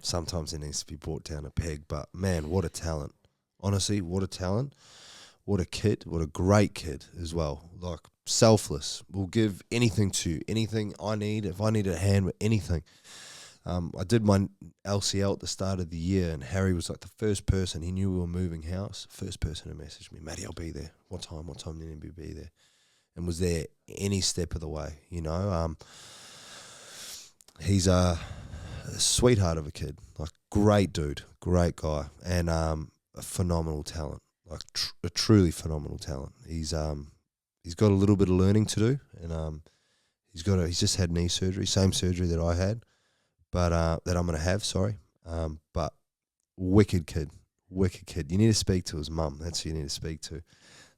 Sometimes he needs to be brought down a peg, but man, what a talent. Honestly, what a talent. What a kid. What a great kid as well. Like, selfless. Will give anything to anything I need. If I need a hand with anything. I did my LCL at the start of the year, and Harry was like the first person. He knew we were moving house. First person to message me, Matty, I'll be there. What time do you need to be there? And was there any step of the way, you know. He's a sweetheart of a kid, like great dude, great guy, and a phenomenal talent, like a truly phenomenal talent. He's got a little bit of learning to do, and he's just had knee surgery, same surgery that I had. But that I'm going to have, sorry. But wicked kid. You need to speak to his mum. That's who you need to speak to.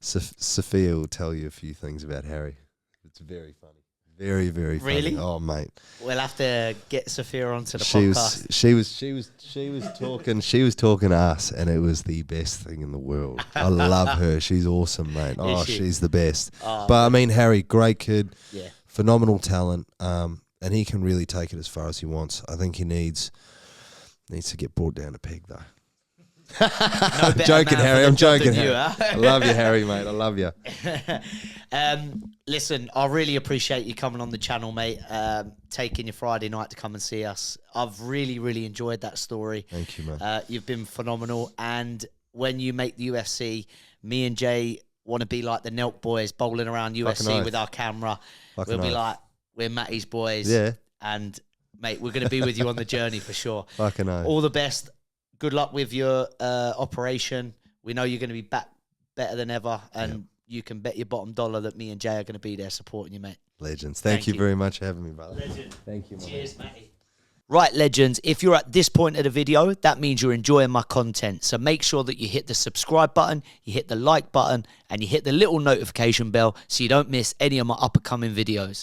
Sophia will tell you a few things about Harry. It's very funny. Very, very funny. Really? Oh, mate. We'll have to get Sophia onto the podcast. She was talking to us, and it was the best thing in the world. I love her. She's awesome, mate. Oh, she's the best. Oh, but I mean, Harry, great kid. Yeah. Phenomenal talent. And he can really take it as far as he wants. I think he needs to get brought down a peg, though. I'm joking, Harry. I'm joking, Harry. I love you, Harry, mate. I love you. Listen, I really appreciate you coming on the channel, mate. Taking your Friday night to come and see us. I've really, really enjoyed that story. Thank you, man. You've been phenomenal. And when you make the UFC, me and Jay want to be like the Nelk boys bowling around UFC with our camera. We'll be like, we're Matty's boys. Yeah. And, mate, we're going to be with you on the journey for sure. Fucking oath. All the best. Good luck with your operation. We know you're going to be back better than ever. And you can bet your bottom dollar that me and Jay are going to be there supporting you, mate. Legends. Thank you very much for having me, brother. Legend. Thank you, man. Cheers, Matty. Right, legends, if you're at this point of the video, that means you're enjoying my content. So make sure that you hit the subscribe button, you hit the like button, and you hit the little notification bell so you don't miss any of my up-and-coming videos.